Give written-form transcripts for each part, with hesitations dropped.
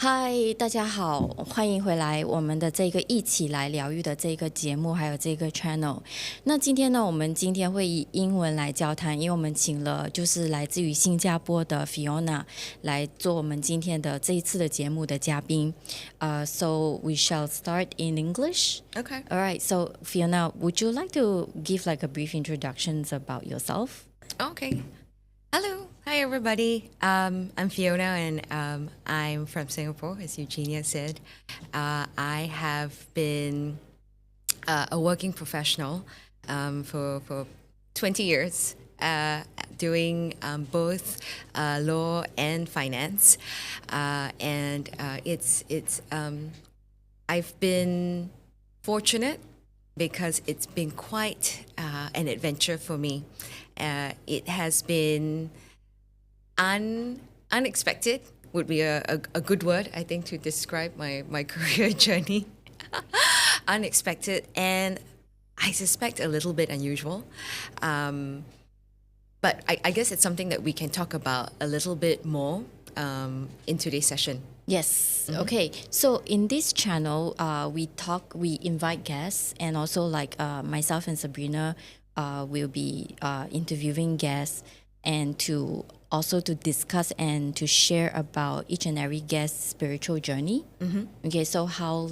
嗨，大家好，欢迎回来我们的这个一起来疗愈的这个节目，还有这个 channel。那今天呢，我们今天会以英文来交谈，因为我们请了就是来自于新加坡的 Fiona 来做我们今天的这一次的节目的嘉宾。So we shall start in English. Okay. All right. So Fiona, would you like to give like a brief introductions about yourself? Okay. Hello. Hi, everybody. I'm Fiona, and I'm from Singapore, as Eugenia said. I have been a working professional for 20 years, doing both law and finance. I've been fortunate because it's been quite an adventure for me. It has been unexpected would be a good word, I think, to describe my career journey. Unexpected and I suspect a little bit unusual. But I guess it's something that we can talk about a little bit more in today's session. Yes. Mm-hmm. Okay. So in this channel, we invite guests, and also like myself and Sabrina will be interviewing guests, and to discuss and to share about each and every guest's spiritual journey. Mm-hmm. Okay. So how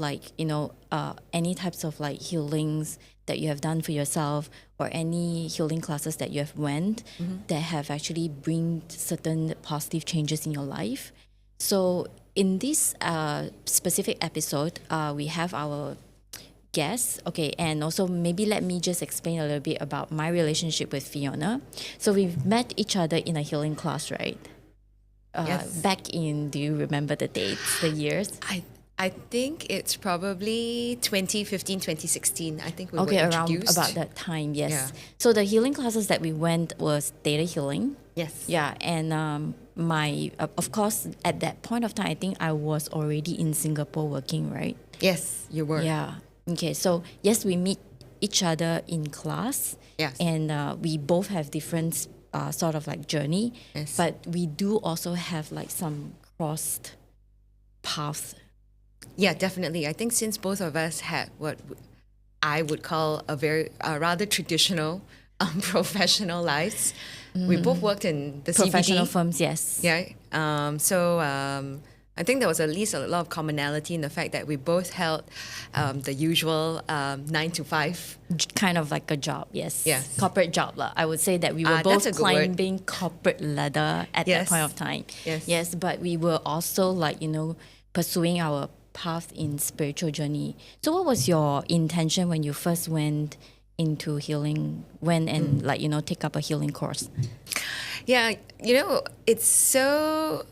any types of like healings that you have done for yourself, or any healing classes that you have went that have actually bring certain positive changes in your life. So in this specific episode, we have our guests. Okay, and also maybe let me just explain a little bit about my relationship with Fiona. So we've met each other in a healing class, right? Yes. Back in, do you remember the dates, the years? I think it's probably 2015, 2016. I think we were around introduced. About that time, yes. Yeah. So the healing classes that we went was data healing. Yes. Yeah, and of course, at that point of time, I think I was already in Singapore working, right? Yes, you were. Yeah. Okay, so yes, we meet each other in class. Yes. And we both have different sort of like journey. Yes. But we do also have like some crossed paths. Yeah, definitely. I think since both of us had what I would call a rather traditional professional lives, we both worked in the Professional CBD. firms, yes. Yeah. I think there was at least a lot of commonality in the fact that we both held the usual 9 to 5. Kind of like a job, yes. Yes. Corporate job. I would say that we were both climbing corporate ladder at that point of time. Yes. Yes, but we were also pursuing our path in spiritual journey. So what was your intention when you first went into healing, take up a healing course? Yeah, it's so,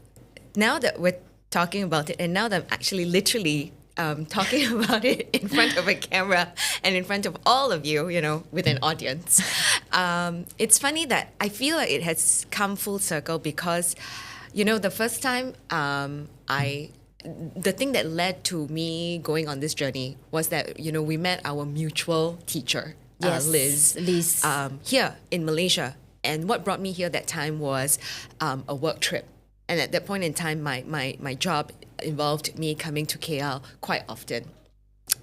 now that we're talking about it, and now that I'm actually literally talking about it in front of a camera and in front of all of you, with an audience, it's funny that I feel like it has come full circle because, the first time the thing that led to me going on this journey was that, we met our mutual teacher, yes, Liz, here in Malaysia. And what brought me here that time was a work trip. And at that point in time, my job involved me coming to KL quite often.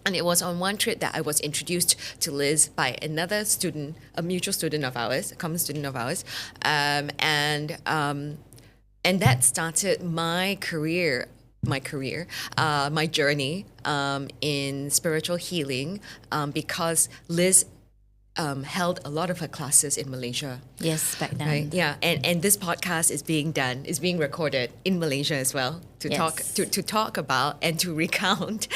And it was on one trip that I was introduced to Liz by another student, a mutual student of ours, a common student of ours. And that started my journey in spiritual healing because Liz held a lot of her classes in Malaysia. Yes, back then. Right? Yeah, and this podcast is being recorded in Malaysia as well to talk about and to recount,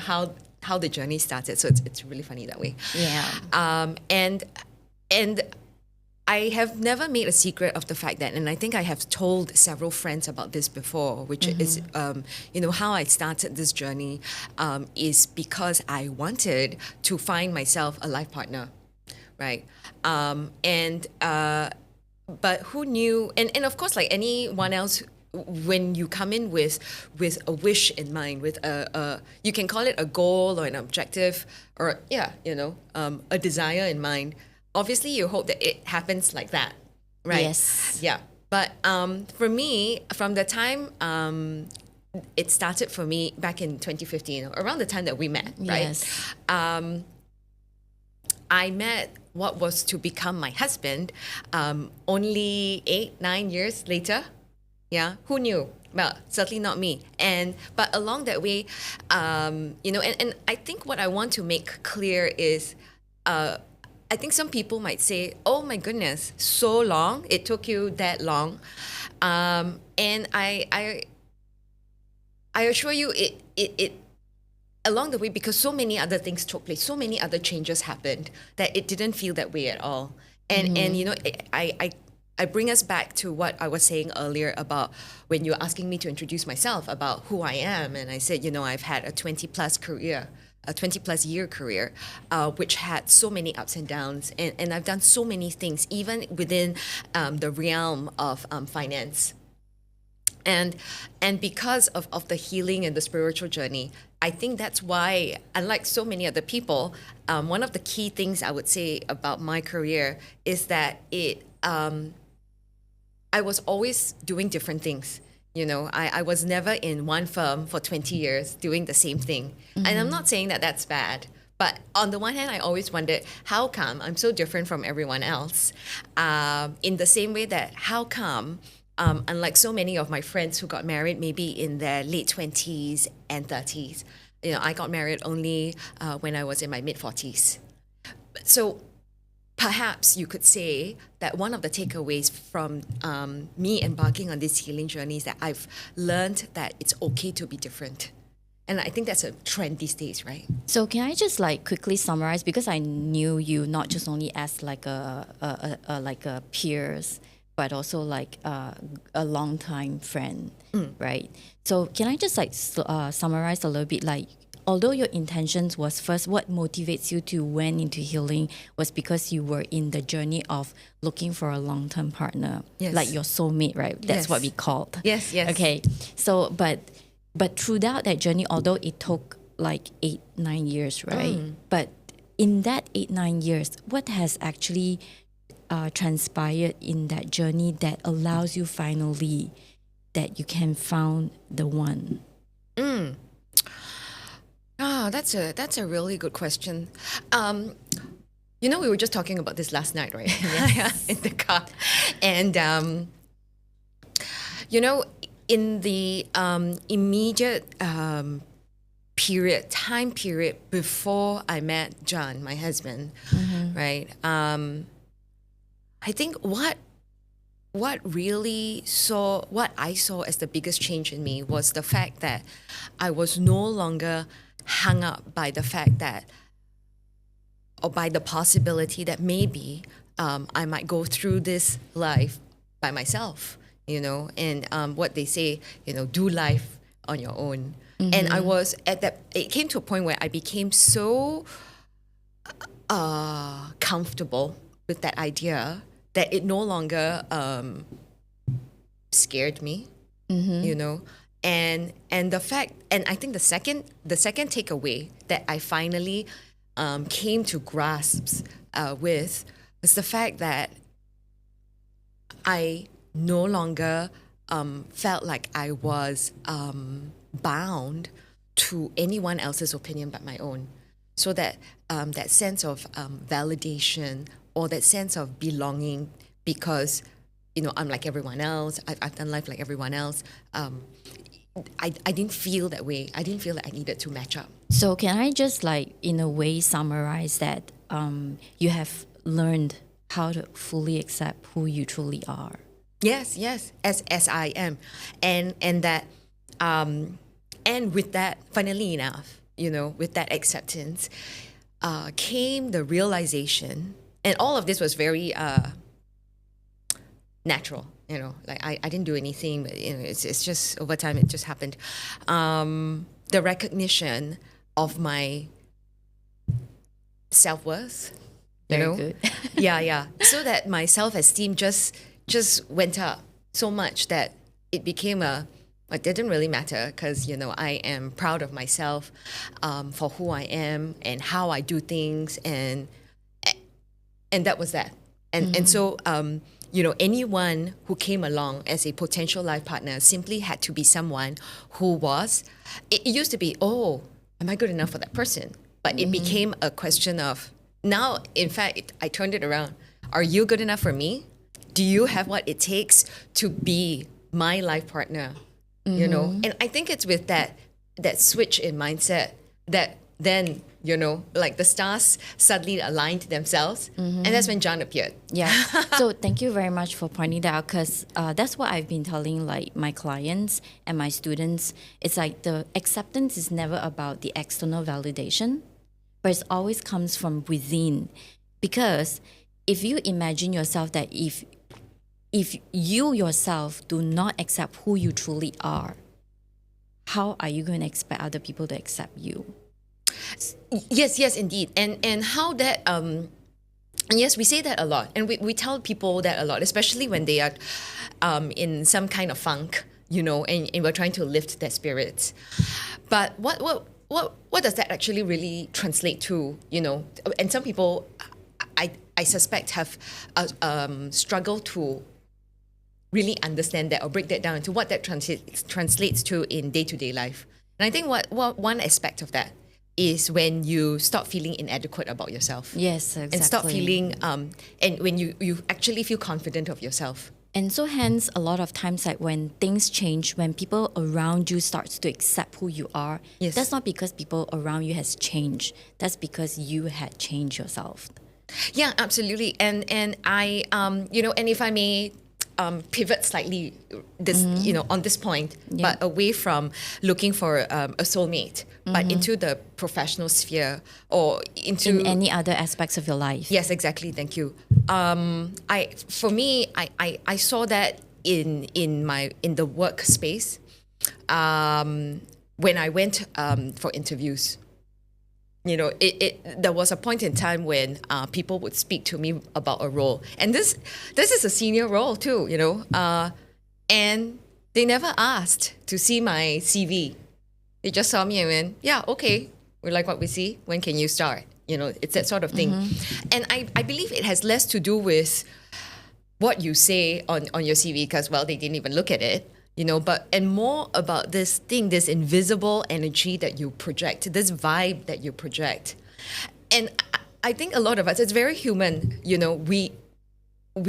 how the journey started. So it's really funny that way. Yeah. And I have never made a secret of the fact that, and I think I have told several friends about this before, which is, how I started this journey is because I wanted to find myself a life partner, right? But who knew? And of course, like anyone else, when you come in with a wish in mind, with you can call it a goal or an objective, or a desire in mind. Obviously, you hope that it happens like that, right? Yes. Yeah. But for me, from the time it started for me back in 2015, around the time that we met, right? Yes. I met what was to become my husband only 8-9 years later. Yeah, who knew? Well, certainly not me. But along that way, and I think what I want to make clear is, I think some people might say, "Oh my goodness, so long! It took you that long," and I assure you, it along the way, because so many other things took place, so many other changes happened, that it didn't feel that way at all. And I bring us back to what I was saying earlier about when you were asking me to introduce myself about who I am, and I said, I've had a 20+ year career, which had so many ups and downs, and I've done so many things, even within the realm of finance. And because of the healing and the spiritual journey, I think that's why, unlike so many other people, one of the key things I would say about my career is that I was always doing different things. I was never in one firm for 20 years doing the same thing. Mm-hmm. And I'm not saying that that's bad. But on the one hand, I always wondered, how come I'm so different from everyone else? In the same way that how come, unlike so many of my friends who got married maybe in their late 20s and 30s, I got married only when I was in my mid-40s. So perhaps you could say that one of the takeaways from me embarking on this healing journey is that I've learned that it's okay to be different. And I think that's a trend these days, right? So can I just quickly summarize, because I knew you not just only as a peers, but also a long-time friend, right? So can I just summarize a little bit, although your intentions was first, what motivates you to went into healing was because you were in the journey of looking for a long-term partner, like your soulmate, right? That's what we called. Yes. Okay. So, but throughout that journey, although it took 8-9 years, right? But in that 8-9 years, what has actually transpired in that journey that allows you finally that you can find the one? That's a really good question. We were just talking about this last night, right? Yes. In the car. And, in the immediate time period before I met John, my husband, right? I think what I saw as the biggest change in me was the fact that I was no longer hung up by the fact that, or by the possibility that maybe I might go through this life by myself, and what they say, do life on your own. And I was it came to a point where I became so comfortable with that idea that it no longer scared me, And the fact, and I think the second takeaway that I finally came to grasp with was the fact that I no longer felt like I was bound to anyone else's opinion but my own. So that that sense of validation, or that sense of belonging, because I'm like everyone else. I've done life like everyone else. I didn't feel that way. I didn't feel that I needed to match up. So can I just in a way summarize that you have learned how to fully accept who you truly are? Yes, as I am, and that and with that, funnily enough, with that acceptance came the realization, and all of this was very natural. I didn't do anything, but it's just over time it just happened. The recognition of my self-worth, Very good. yeah. So that my self-esteem just went up so much that it became it didn't really matter, because I am proud of myself for who I am and how I do things, and that was that. And so anyone who came along as a potential life partner simply had to be someone who was, it used to be, oh, am I good enough for that person? But it became a question of, now, in fact, I turned it around. Are you good enough for me? Do you have what it takes to be my life partner? And I think it's with that switch in mindset that then, like the stars suddenly aligned themselves. And that's when John appeared. Yeah. So thank you very much for pointing that out, because that's what I've been telling like my clients and my students. It's like the acceptance is never about the external validation, but it always comes from within. Because if you imagine yourself that if you yourself do not accept who you truly are, how are you going to expect other people to accept you? Yes, indeed. And how that, yes, we say that a lot. And we tell people that a lot, especially when they are in some kind of funk, and we're trying to lift their spirits. But what does that actually really translate to, And some people, I suspect, have struggled to really understand that or break that down into what that translates to in day-to-day life. And I think what one aspect of that is when you stop feeling inadequate about yourself. Yes, exactly. And stop feeling, and when you actually feel confident of yourself. And so hence, a lot of times, like when things change, when people around you starts to accept who you are, yes, that's not because people around you has changed. That's because you had changed yourself. Yeah, absolutely. And I, and if I may pivot slightly this, on this point, but away from looking for a soulmate, but into the professional sphere or into in any other aspects of your life. Yes, exactly. Thank you. I saw that in the workspace when I went for interviews. There was a point in time when people would speak to me about a role, and this is a senior role too, and they never asked to see my CV. They just saw me and went, yeah, okay, we like what we see. When can you start? It's that sort of thing. And I believe it has less to do with what you say on your CV, because, well, they didn't even look at it. And more about this thing, this invisible energy that you project, this vibe that you project. And I think a lot of us, it's very human, we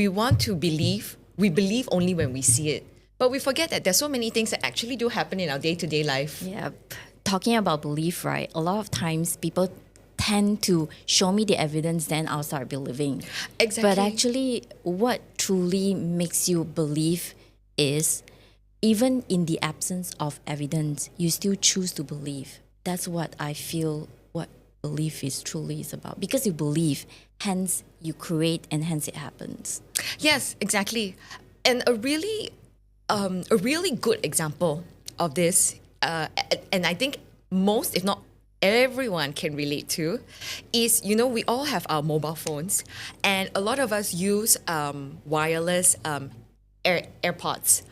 want to believe, we believe only when we see it. But we forget that there's so many things that actually do happen in our day-to-day life. Yeah. Talking about belief, right? A lot of times people tend to show me the evidence, then I'll start believing. Exactly. But actually, what truly makes you believe is, even in the absence of evidence, you still choose to believe. That's what I feel what belief is truly is about. Because you believe, hence you create, and hence it happens. Yes, exactly. And a really good example of this, and I think most, if not everyone, can relate to, is, we all have our mobile phones, and a lot of us use wireless AirPods.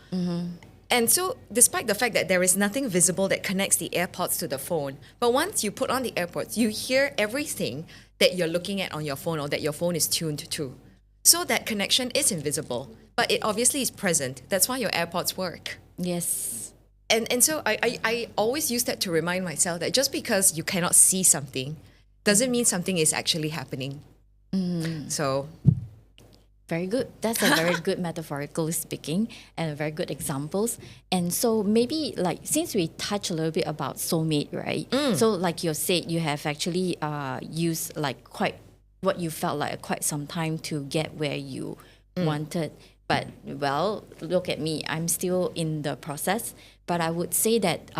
And so, despite the fact that there is nothing visible that connects the AirPods to the phone, but once you put on the AirPods, you hear everything that you're looking at on your phone or that your phone is tuned to. So that connection is invisible, but it obviously is present. That's why your AirPods work. Yes. And so I always use that to remind myself that just because you cannot see something doesn't mean something is actually happening. So... Very good. That's a very good metaphorical speaking and very good examples. And so maybe like, since we touched a little bit about soulmate, right? So like you said, you have actually used like quite what you felt like quite some time to get where you wanted. But well, look at me. I'm still in the process. But I would say that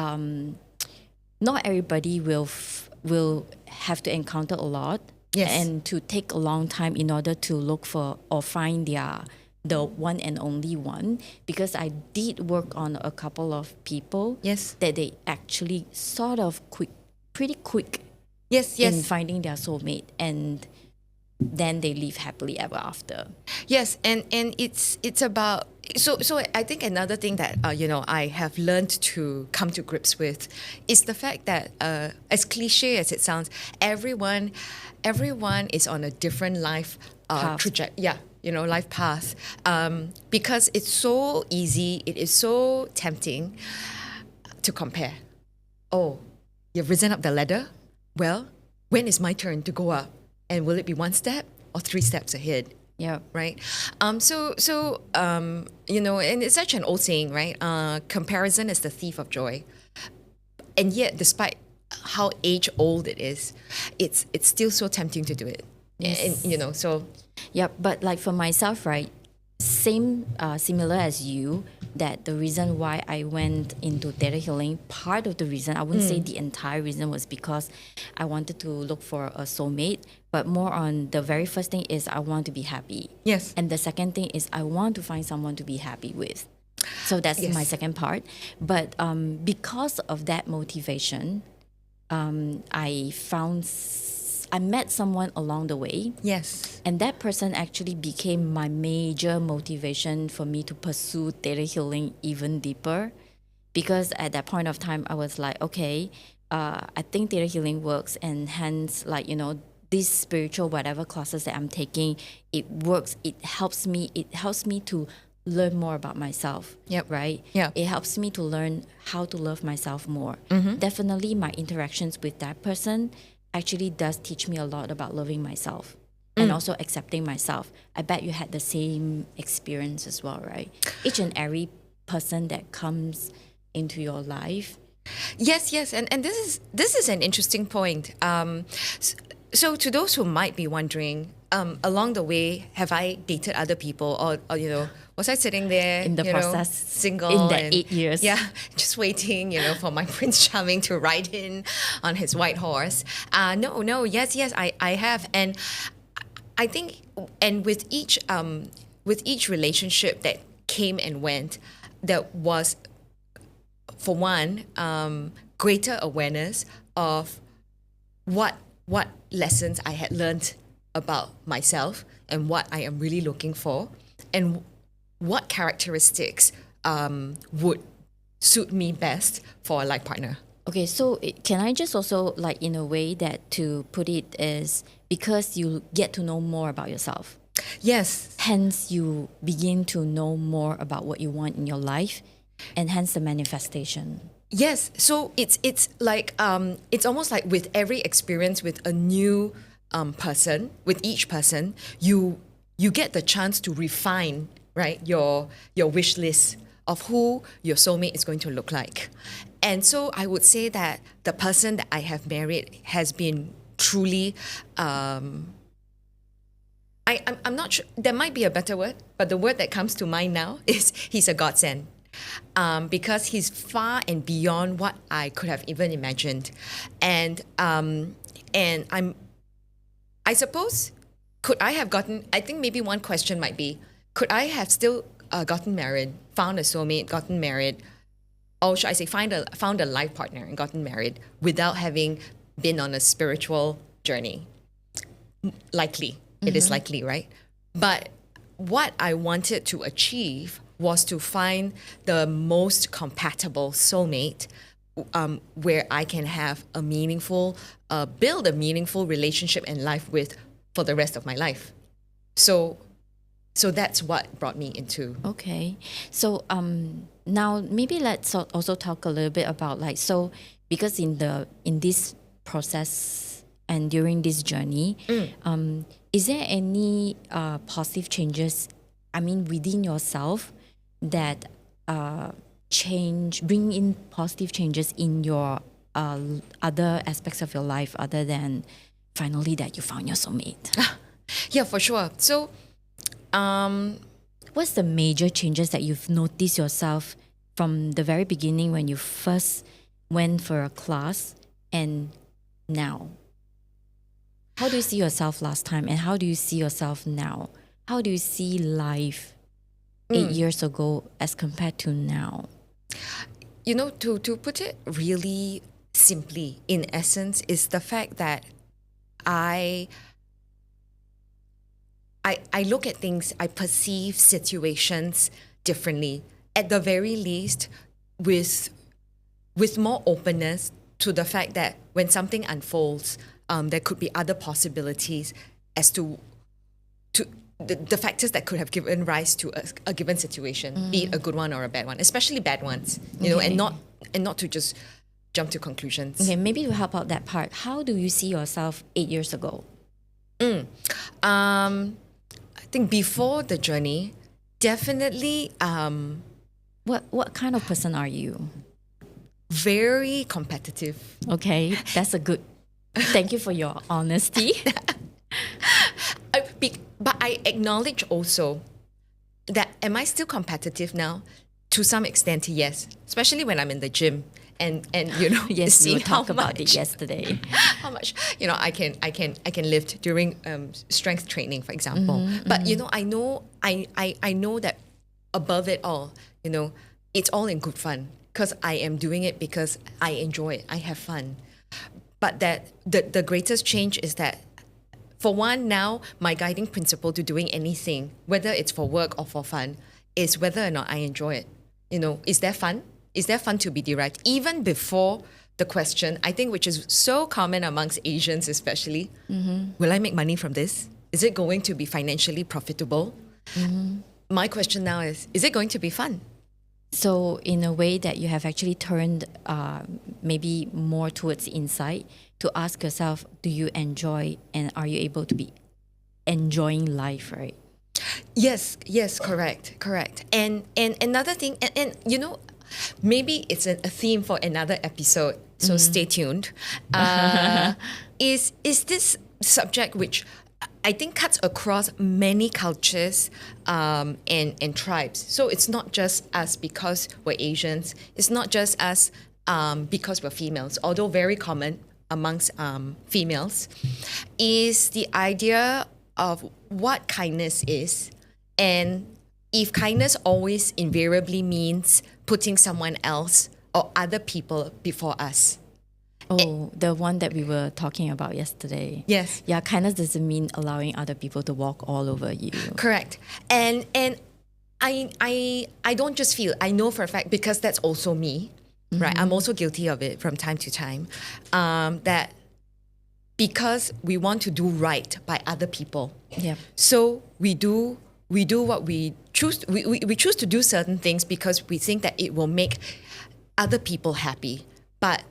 not everybody will have to encounter a lot. Yes. And to take a long time in order to look for or find the one and only one, because I did work on a couple of people. Yes. That they actually sort of pretty quick. Yes. In finding their soulmate, and then they live happily ever after. Yes, and it's about so I think another thing that I have learned to come to grips with is the fact that as cliche as it sounds, everyone is on a different life trajectory. Yeah, life path, because it's so easy, it is so tempting to compare. Oh, you've risen up the ladder? Well, when is my turn to go up? And will it be 1 step or 3 steps ahead? Yeah. Right. So and it's such an old saying, right? Comparison is the thief of joy. And yet, despite how age old it is, it's still so tempting to do it. Yes. And, so. Yeah, but like for myself, right, similar as you, that the reason why I went into theta healing, part of the reason, I wouldn't say the entire reason, was because I wanted to look for a soulmate, but more on the very first thing is I want to be happy. Yes. And the second thing is I want to find someone to be happy with. So that's my second part. But because of that motivation, I met someone along the way. Yes. And that person actually became my major motivation for me to pursue theta healing even deeper. Because at that point of time, I was like, okay, I think theta healing works. And hence, these spiritual whatever classes that I'm taking, it works. It helps me to learn more about myself. Yep. Right? Yeah. It helps me to learn how to love myself more. Definitely my interactions with that person actually does teach me a lot about loving myself and also accepting myself. I bet you had the same experience as well, right? Each and every person that comes into your life. Yes, and this is an interesting point. So to those who might be wondering, along the way, have I dated other people, or was I sitting there In the process, single in that 8 years? Yeah, just waiting, for my Prince Charming to ride in on his white horse. No, yes, I have, and I think, and with each relationship that came and went, there was, for one, greater awareness of what lessons I had learned about myself and what I am really looking for, and what characteristics would suit me best for a life partner. Okay, so can I just also, in a way that to put it is because you get to know more about yourself. Yes. Hence, you begin to know more about what you want in your life, and hence the manifestation. Yes. So it's like it's almost like with every experience with a new person, with each person, you get the chance to refine, right, your wish list of who your soulmate is going to look like. And so I would say that the person that I have married has been truly, I'm not sure, there might be a better word, but the word that comes to mind now is he's a godsend. Because he's far and beyond what I could have even imagined. And I suppose, could I have gotten, I think maybe one question might be, could I have still gotten married, found a soulmate, gotten married, or should I say found a life partner and gotten married without having been on a spiritual journey? Likely. It is likely, right? But what I wanted to achieve was to find the most compatible soulmate, where I can have a meaningful, build a meaningful relationship and life with for the rest of my life. So that's what brought me into. Okay. So now maybe let's also talk a little bit about because in this process and during this journey, is there any positive changes, within yourself that bring in positive changes in your other aspects of your life other than finally that you found your soulmate? Yeah, for sure. So, what's the major changes that you've noticed yourself from the very beginning when you first went for a class and now? How do you see yourself last time and how do you see yourself now? How do you see life 8 years ago as compared to now? To put it really simply, in essence, is the fact that I look at things, I perceive situations differently. At the very least, with more openness to the fact that when something unfolds, there could be other possibilities as to the factors that could have given rise to a given situation, be it a good one or a bad one, especially bad ones, you know, and not to just jump to conclusions. Okay, maybe to help out that part, how do you see yourself 8 years ago? I think before the journey, definitely What kind of person are you? very competitive. Okay, that's a good. Thank you for your honesty. But I acknowledge also that am I still competitive now? To some extent, yes. Especially when I'm in the gym and you know, Yes, we seeing talked how about it much- yesterday. how much you know I can lift during strength training, for example. But you know, I know that above it all, you know, it's all in good fun because I am doing it because I enjoy it. I have fun. But that the greatest change is that, for one, now my guiding principle to doing anything, whether it's for work or for fun, is whether or not I enjoy it. You know, is there fun? Is there fun to be derived? Even before the question, I think, which is so common amongst Asians especially, will I make money from this? Is it going to be financially profitable? My question now is it going to be fun? So in a way that you have actually turned maybe more towards the inside to ask yourself, do you enjoy and are you able to be enjoying life, right? Yes, correct. And another thing, and you know, maybe it's a theme for another episode, so stay tuned, is this subject which I think cuts across many cultures and tribes. So it's not just us because we're Asians. It's not just us because we're females, although very common amongst females, is the idea of what kindness is. And if kindness always invariably means putting someone else or other people before us. Oh, the one that we were talking about yesterday. Yes. Yeah, kindness doesn't mean allowing other people to walk all over you. Correct. And I don't just feel, I know for a fact, because that's also me, right? I'm also guilty of it from time to time, that because we want to do right by other people. Yep. So we do what we choose. We choose to do certain things because we think that it will make other people happy. But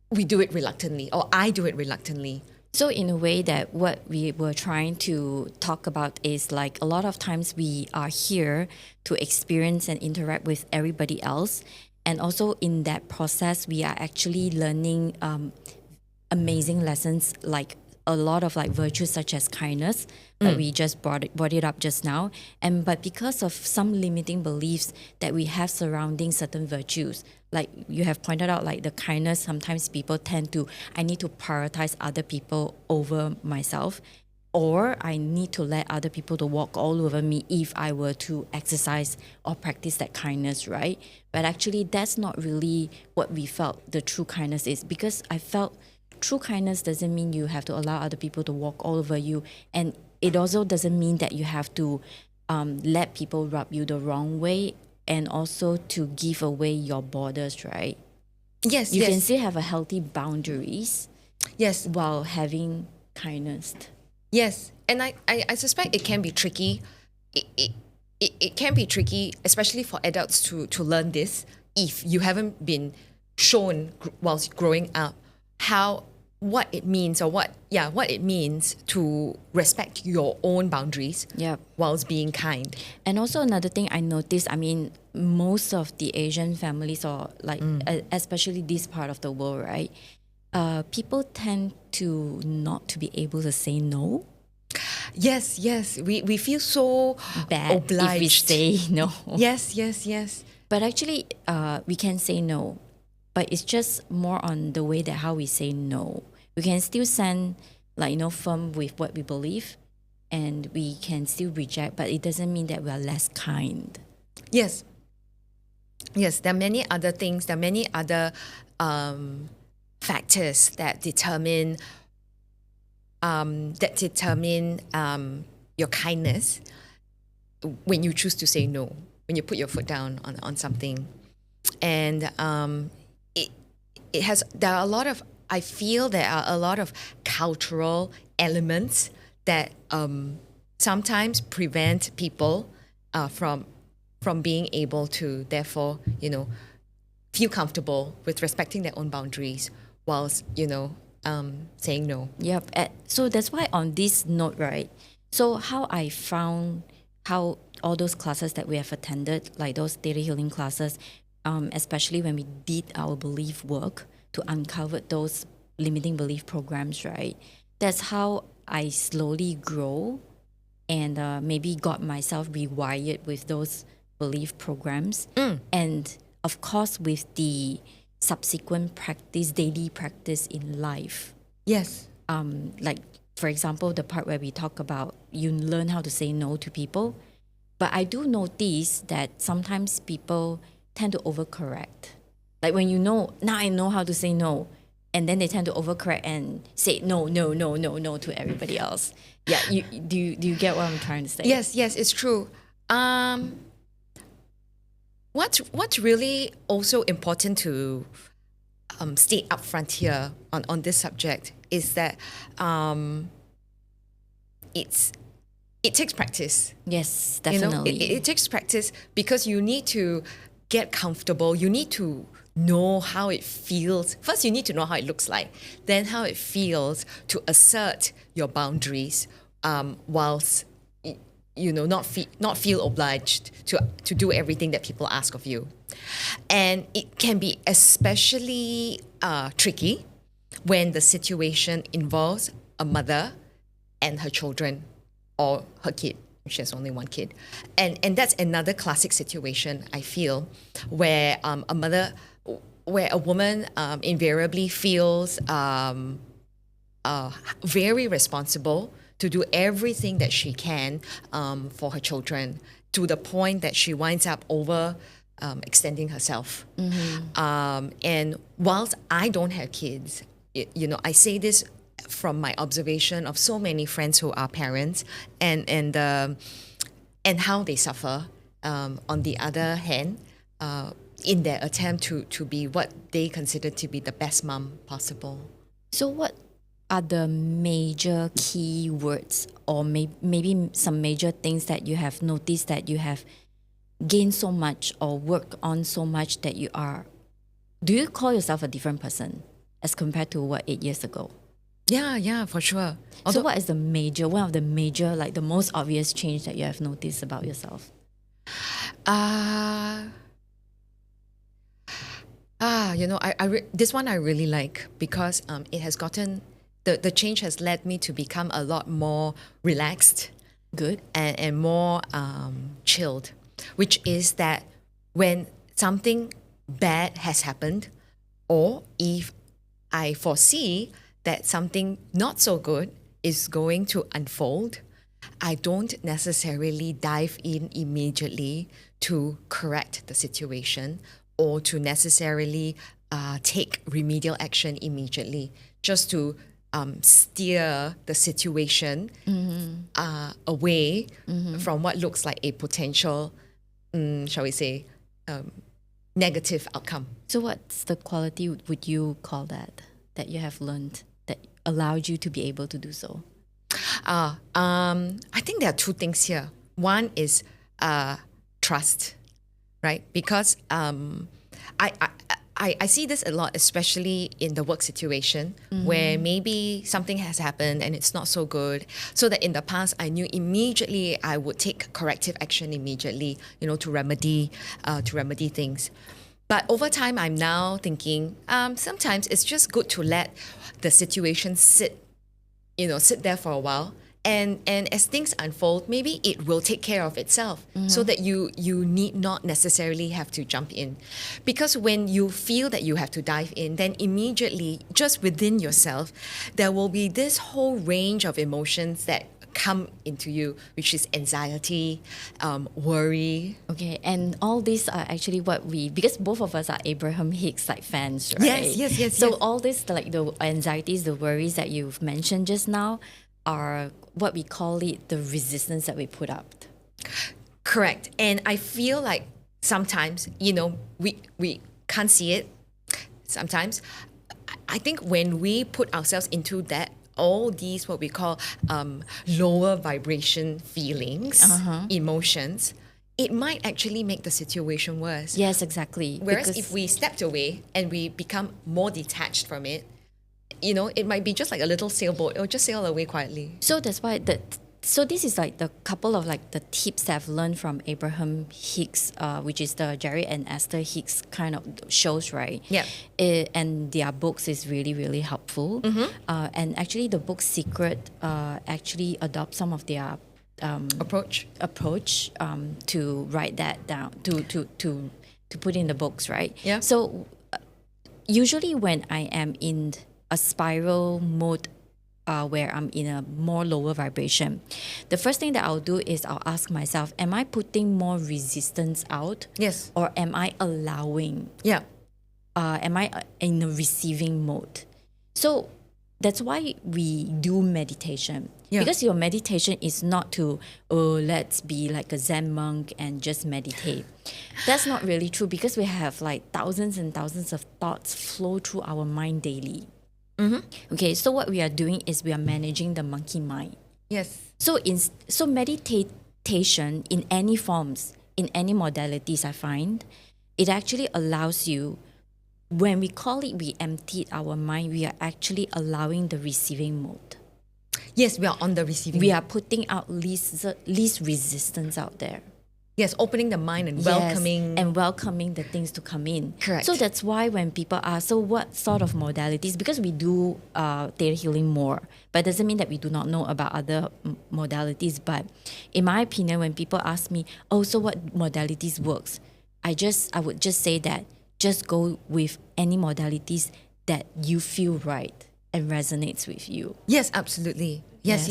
we do it reluctantly, or I do it reluctantly. So in a way that what we were trying to talk about is like a lot of times we are here to experience and interact with everybody else. And also in that process, we are actually learning amazing lessons, like a lot of like virtues such as kindness that we just brought it up just now. But because of some limiting beliefs that we have surrounding certain virtues, like you have pointed out, like the kindness, sometimes people tend to, I need to prioritize other people over myself, or I need to let other people to walk all over me if I were to exercise or practice that kindness, right? But actually that's not really what we felt the true kindness is, because I felt true kindness doesn't mean you have to allow other people to walk all over you. And it also doesn't mean that you have to let people rub you the wrong way, and also to give away your borders, right? Yes, You can still have a healthy boundaries yes, while having kindness. yes. And I suspect it can be tricky. It can be tricky, especially for adults to learn this if you haven't been shown whilst growing up what it means to respect your own boundaries. Yep. Whilst being kind. And also another thing I noticed, I mean, most of the Asian families, or like especially this part of the world, right? People tend to not to be able to say no. Yes. We feel so Bad obliged. if we say no. Yes. But actually, we can say no. But it's just more on the way that how we say no. We can still stand, like, firm with what we believe, and we can still reject, but it doesn't mean that we are less kind. Yes, there are many other things, there are many other factors that determine your kindness when you choose to say no, when you put your foot down on something. And I feel there are a lot of cultural elements that sometimes prevent people from being able to, therefore, feel comfortable with respecting their own boundaries whilst, saying no. Yep. So that's why on this note, right? So how I found how all those classes that we have attended, like those data healing classes, especially when we did our belief work to uncover those limiting belief programs, right? That's how I slowly grow and maybe got myself rewired with those belief programs. And of course, with the subsequent practice, daily practice in life. Yes. Like, for example, the part where we talk about you learn how to say no to people. But I do notice that sometimes people tend to overcorrect. Like when now I know how to say no. And then they tend to overcorrect and say no to everybody else. Yeah, do you get what I'm trying to say? Yes, it's true. What's really also important to state upfront here on this subject is that it takes practice. Yes, definitely. It takes practice because you need to get comfortable. You need to know how it feels. First, you need to know how it looks like. Then how it feels to assert your boundaries whilst not feel obliged to do everything that people ask of you. And it can be especially tricky when the situation involves a mother and her children or her kid. She has only one kid. And that's another classic situation, I feel, where a woman invariably feels very responsible to do everything that she can for her children, to the point that she winds up extending herself. And whilst I don't have kids, I say this from my observation of so many friends who are parents and how they suffer. On the other hand, in their attempt to be what they consider to be the best mom possible. So what are the major key words or maybe some major things that you have noticed that you have gained so much or worked on so much that do you call yourself a different person as compared to 8 years ago? Yeah, for sure. So what is one of the major, like the most obvious change that you have noticed about yourself? This one I really like because it has gotten, the change has led me to become a lot more relaxed. Good. And more chilled, which is that when something bad has happened, or if I foresee that something not so good is going to unfold, I don't necessarily dive in immediately to correct the situation or to necessarily take remedial action immediately, just to steer the situation away from what looks like a potential, shall we say, negative outcome. So what's the quality would you call that you have learned that allowed you to be able to do so? I think there are two things here. One is trust, right? Because I see this a lot, especially in the work situation where maybe something has happened and it's not so good. So that in the past, I knew immediately I would take corrective action immediately, to remedy things. But over time, I'm now thinking sometimes it's just good to let the situation sit there for a while. And as things unfold, maybe it will take care of itself so that you need not necessarily have to jump in. Because when you feel that you have to dive in, then immediately, just within yourself, there will be this whole range of emotions that come into you, which is anxiety, worry. Okay, and all these are actually because both of us are Abraham Hicks fans, right? Yes. So all this, like the anxieties, the worries that you've mentioned just now, are what we call it the resistance that we put up. Correct. And I feel like sometimes, we can't see it. Sometimes I think when we put ourselves into that all these what we call lower vibration feelings, emotions, it might actually make the situation worse. Yes, exactly. Whereas Because if we stepped away and we become more detached from it, it might be just like a little sailboat. It'll just sail away quietly. so that's why so this is like the couple of like the tips that I've learned from Abraham Hicks, which is the Jerry and Esther Hicks kind of shows, right? Yeah. And their books is really, really helpful. And actually the book Secret actually adopts some of their Approach. To write that down, to put in the books, right? Yeah. So usually when I am in a spiral mode, where I'm in a more lower vibration, the first thing that I'll do is I'll ask myself, am I putting more resistance out? Yes. Or am I allowing? Yeah. Am I in a receiving mode? So that's why we do meditation. Yeah. Because your meditation is not to, let's be like a Zen monk and just meditate. That's not really true, because we have like thousands and thousands of thoughts flow through our mind daily. Okay, so what we are doing is we are managing the monkey mind. Yes. So meditation in any forms, in any modalities, I find, it actually allows you, when we call it we emptied our mind, we are actually allowing the receiving mode. Yes, we are on the receiving. We are putting out least resistance out there. Yes, opening the mind and welcoming. Yes, and welcoming the things to come in. Correct. So that's why when people ask, so what sort of modalities? Because we do theta healing more, but it doesn't mean that we do not know about other modalities. But in my opinion, when people ask me, so what modalities works? I would just say that just go with any modalities that you feel right and resonates with you. Yes, absolutely. Yes.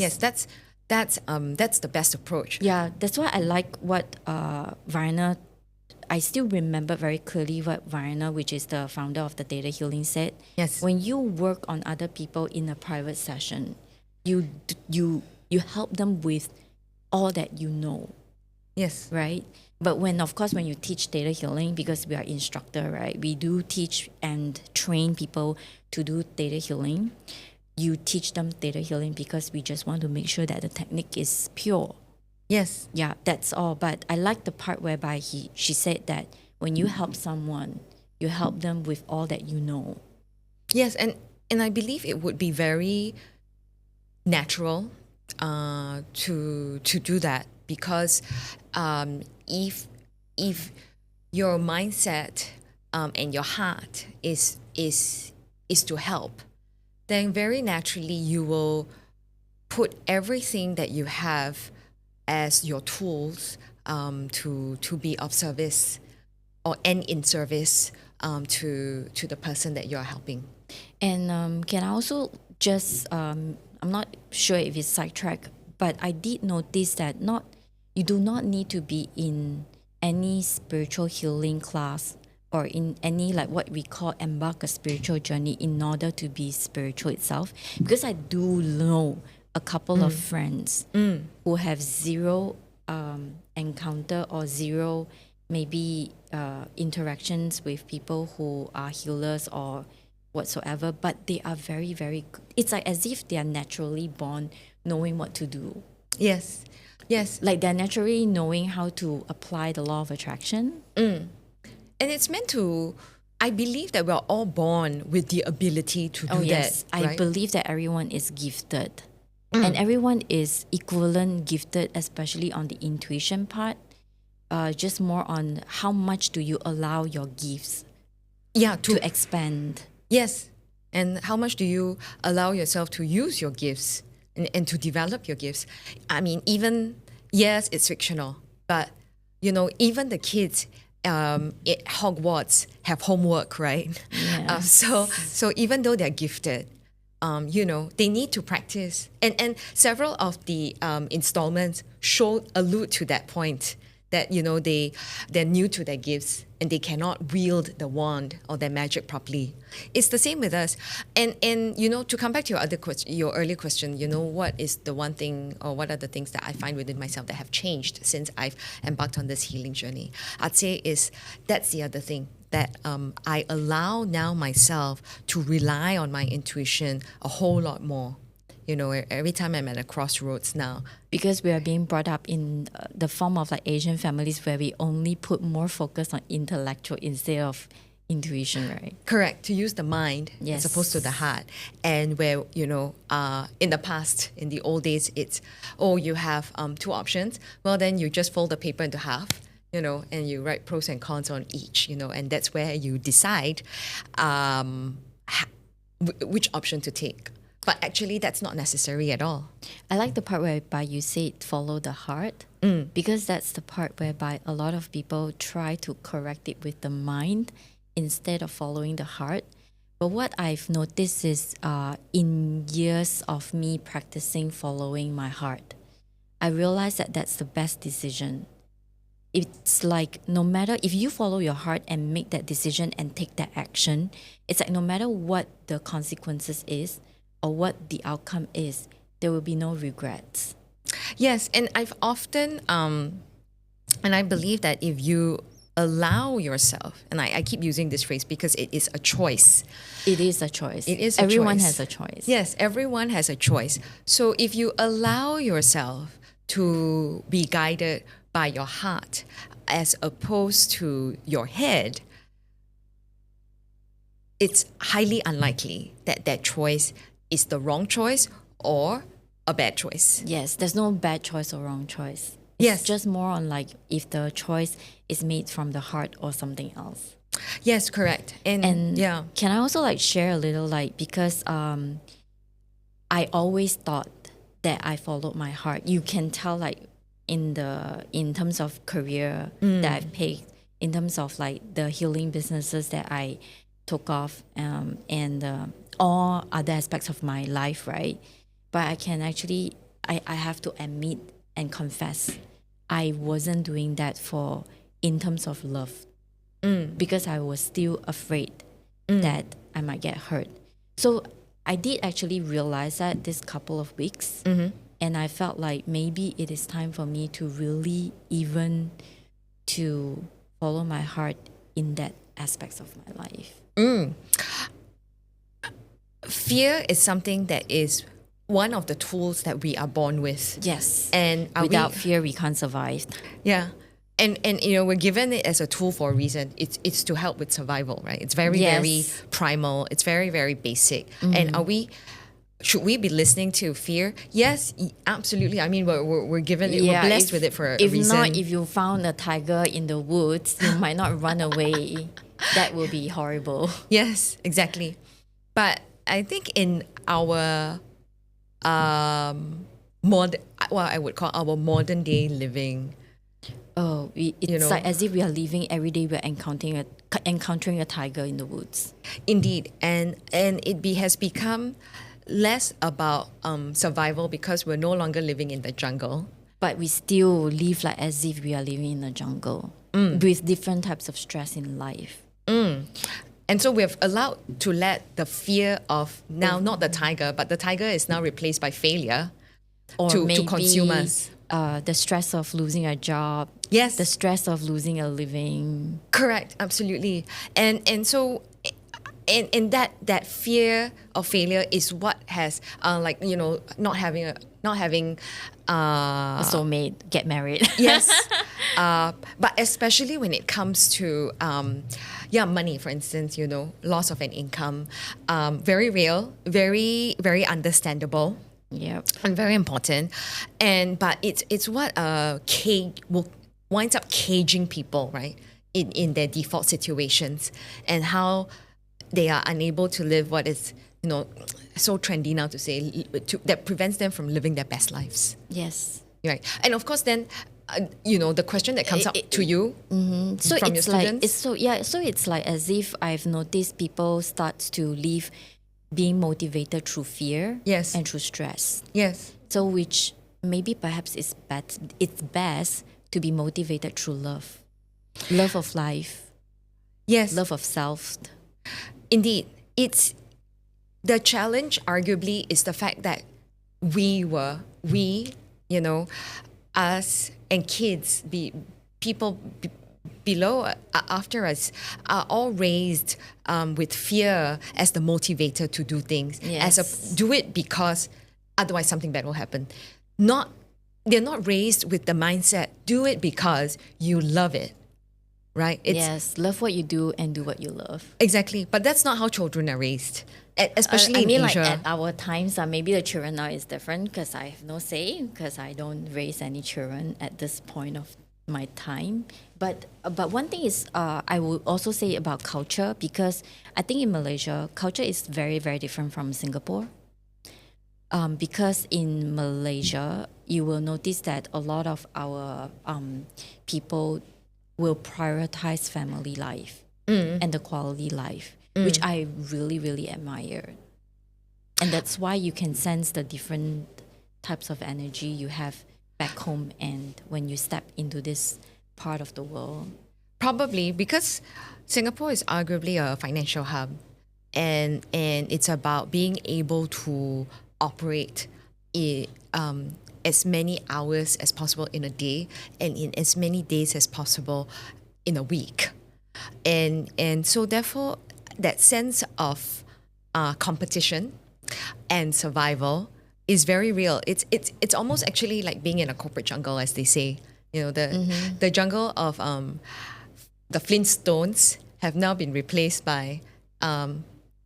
That's the best approach. Yeah, that's why I like what Varna, I still remember very clearly what Varna, which is the founder of the Theta Healing, said. Yes. When you work on other people in a private session, you help them with all that you know. Yes. Right? But when you teach Theta Healing, because we are instructor, right? We do teach and train people to do Theta Healing. You teach them Theta Healing because we just want to make sure that the technique is pure. Yes. Yeah, that's all. But I like the part whereby she said that when you help someone, you help them with all that you know. Yes, and I believe it would be very natural to do that, because if your mindset and your heart is to help, then very naturally you will put everything that you have as your tools to be of service and in service to the person that you're helping. And can I also just, I'm not sure if it's sidetracked, but I did notice that you do not need to be in any spiritual healing class or in any like what we call embark a spiritual journey in order to be spiritual itself. Because I do know a couple of friends who have zero encounter or zero maybe interactions with people who are healers or whatsoever, but they are very, very good. It's like as if they are naturally born knowing what to do. Yes. Like they're naturally knowing how to apply the law of attraction. And it's meant to, I believe that we're all born with the ability to do yes. that. Right? I believe that everyone is gifted. And everyone is equivalent gifted, especially on the intuition part. Just more on how much do you allow your gifts to expand. Yes. And how much do you allow yourself to use your gifts and to develop your gifts? I mean, yes, it's fictional, but, even the kids at Hogwarts have homework, right? Yes. So even though they're gifted, they need to practice. And several of the installments allude to that point, that, they're new to their gifts and they cannot wield the wand or their magic properly. It's the same with us. And to come back to your earlier question, what is the one thing or what are the things that I find within myself that have changed since I've embarked on this healing journey? I'd say that's the other thing, that I allow now myself to rely on my intuition a whole lot more. every time I'm at a crossroads now. Because we are being brought up in the form of like Asian families where we only put more focus on intellectual instead of intuition, right? Correct. To use the mind Yes. as opposed to the heart. And where, in the past, in the old days, it's, you have 2 options. Well, then you just fold the paper into half, and you write pros and cons on each, and that's where you decide which option to take. But actually, that's not necessary at all. I like the part whereby you say follow the heart, because that's the part whereby a lot of people try to correct it with the mind instead of following the heart. But what I've noticed is in years of me practicing following my heart, I realized that that's the best decision. It's like no matter if you follow your heart and make that decision and take that action, it's like no matter what the consequences is or what the outcome is, there will be no regrets. Yes, and I've often, and I believe that if you allow yourself, and I keep using this phrase because it is a choice. It is a choice. It is a Everyone choice. has a choice. Yes, everyone has a choice. So if you allow yourself to be guided by your heart as opposed to your head, it's highly unlikely that that choice is the wrong choice or a bad choice. Yes, there's no bad choice or wrong choice. It's Yes. just more on like if the choice is made from the heart or something else. Yes, correct. And yeah. Can I also like share a little like because I always thought that I followed my heart. You can tell like in terms of career that I've picked, in terms of like the healing businesses that I took off, and all other aspects of my life, right? But I can actually I have to admit and confess I wasn't doing that in terms of love, because I was still afraid that I might get hurt. So I did actually realize that this couple of weeks, and I felt like maybe it is time for me to really even to follow my heart in that aspects of my life. Fear is something that is one of the tools that we are born with. Yes. And without fear, we can't survive. Yeah. And we're given it as a tool for a reason. It's to help with survival, right? It's very, Yes. very primal. It's very, very basic. And should we be listening to fear? Yes, absolutely. I mean, we're given it, we're blessed with it for a reason. If not, if you found a tiger in the woods, you might not run away. That will be horrible. Yes, exactly. But I think in our I would call our modern day living. Oh, it's like as if we are living every day. We're encountering a tiger in the woods. Indeed, and it has become less about survival because we're no longer living in the jungle. But we still live like as if we are living in a jungle with different types of stress in life. And so we've allowed to let the fear of now not the tiger, but the tiger is now replaced by failure Or to maybe, consume us. The stress of losing a job. Yes. The stress of losing a living. Correct, absolutely. And so and that fear of failure is what has not having a soulmate, get married. Yes. But especially when it comes to money, for instance, loss of an income, very real, very, very understandable. Yep. And very important. But it's what winds up caging people, right? In their default situations, and how they are unable to live what is, so trendy now to say, that prevents them from living their best lives. Yes. Right. And of course, then, the question that comes up to you So from your it's like students. so it's like as if I've noticed people start to live being motivated through fear, Yes. and through stress. Yes. So which maybe perhaps it's best to be motivated through love of life, Yes. love of self. Indeed. It's the challenge, arguably, is the fact that us and kids, people below, after us, are all raised with fear as the motivator to do things. Yes. Do it because otherwise something bad will happen. They're not raised with the mindset, do it because you love it, right? Yes, love what you do and do what you love. Exactly. But that's not how children are raised, especially in Asia. Like at our times, maybe the children now is different because I have no say because I don't raise any children at this point of my time. But one thing is, I will also say about culture, because I think in Malaysia, culture is very, very different from Singapore. Because in Malaysia, you will notice that a lot of our people will prioritize family life and the quality life, which I really, really admire. And that's why you can sense the different types of energy you have back home and when you step into this part of the world. Probably because Singapore is arguably a financial hub, and it's about being able to operate as many hours as possible in a day and in as many days as possible in a week. And so therefore that sense of competition and survival is very real. It's almost actually like being in a corporate jungle, as they say. You know, the jungle of the Flintstones have now been replaced by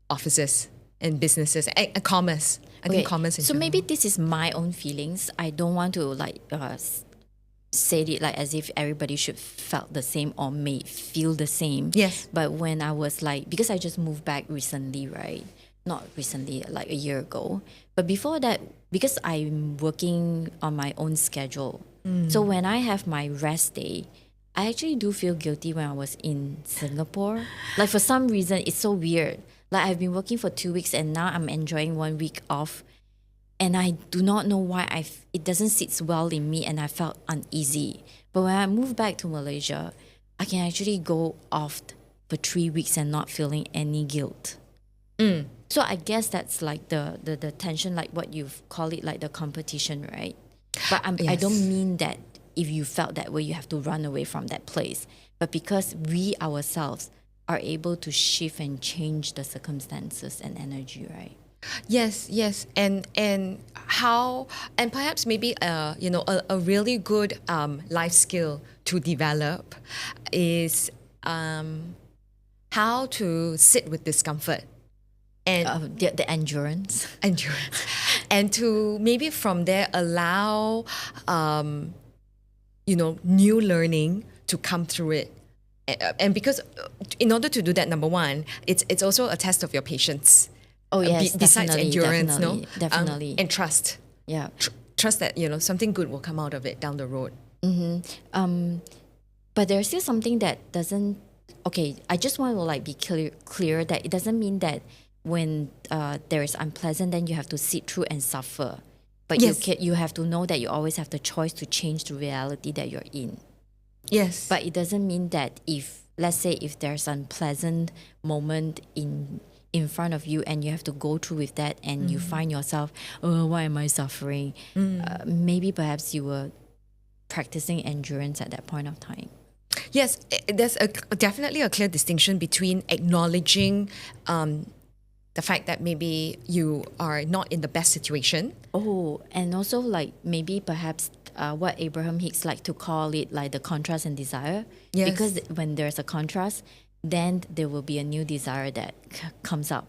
offices and businesses and commerce. I think commerce in so general. maybe this is my own feelings. I don't want to say it like as if everybody should felt the same or may feel the same. Yes. But when I was because I just moved back recently, right? Not recently, like a year ago. But before that, because I'm working on my own schedule. So when I have my rest day, I actually do feel guilty when I was in Singapore. Like for some reason, it's so weird. Like I've been working for 2 weeks and now I'm enjoying 1 week off. And I do not know why it doesn't sit well in me and I felt uneasy. But when I moved back to Malaysia, I can actually go off for 3 weeks and not feeling any guilt. So I guess that's like the tension, like what you call it, like the competition, right? But I don't mean that if you felt that way, you have to run away from that place. But because we ourselves are able to shift and change the circumstances and energy, right? Yes, and how, and perhaps maybe a really good life skill to develop is how to sit with discomfort and the endurance, and to maybe from there allow new learning to come through it. And because in order to do that, number one, it's also a test of your patience. Oh yes, besides endurance, definitely, and trust. Yeah, trust that something good will come out of it down the road. But there's still something that doesn't. Okay, I just want to be clear that it doesn't mean that when there is unpleasant, then you have to sit through and suffer. But yes, you have to know that you always have the choice to change the reality that you're in. Yes. But it doesn't mean that if there's an unpleasant moment in front of you and you have to go through with that and you find yourself, why am I suffering? Maybe perhaps you were practicing endurance at that point of time. Yes, there's definitely a clear distinction between acknowledging the fact that maybe you are not in the best situation. Oh, and also maybe perhaps what Abraham Hicks like to call it the contrast and desire. Yes. Because when there's a contrast, then there will be a new desire that comes up.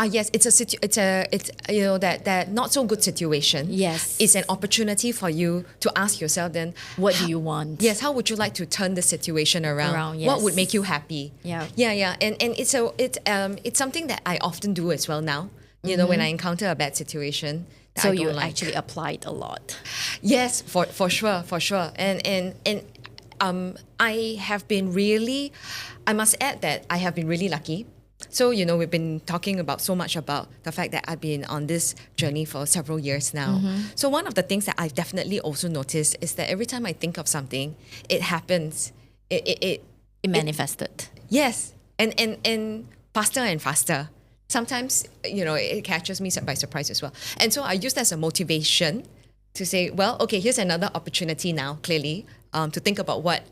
Yes, it's that not so good situation. Yes, it's an opportunity for you to ask yourself then, what do you want? Yes, how would you like to turn the situation around? Yes. What would make you happy? Yeah, and it's something that I often do as well now. When I encounter a bad situation. So you actually applied a lot. Yes, for sure, and I have been really. I must add that I have been really lucky. So, we've been talking so much about the fact that I've been on this journey for several years now. So one of the things that I've definitely also noticed is that every time I think of something, it happens. It manifested. Yes, and faster and faster. Sometimes, it catches me by surprise as well. And so I use that as a motivation to say, well, okay, here's another opportunity now, clearly, to think about what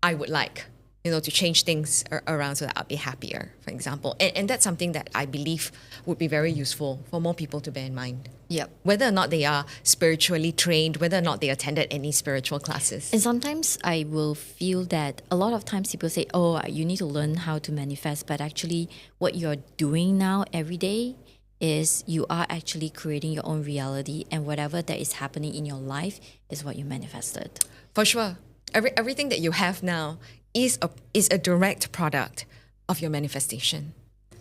I would like. to change things around so that I'll be happier, for example. And that's something that I believe would be very useful for more people to bear in mind. Yep. Whether or not they are spiritually trained, whether or not they attended any spiritual classes. And sometimes I will feel that a lot of times people say, oh, you need to learn how to manifest. But actually what you're doing now every day is you are actually creating your own reality. And whatever that is happening in your life is what you manifested. For sure. Everything that you have now is a direct product of your manifestation.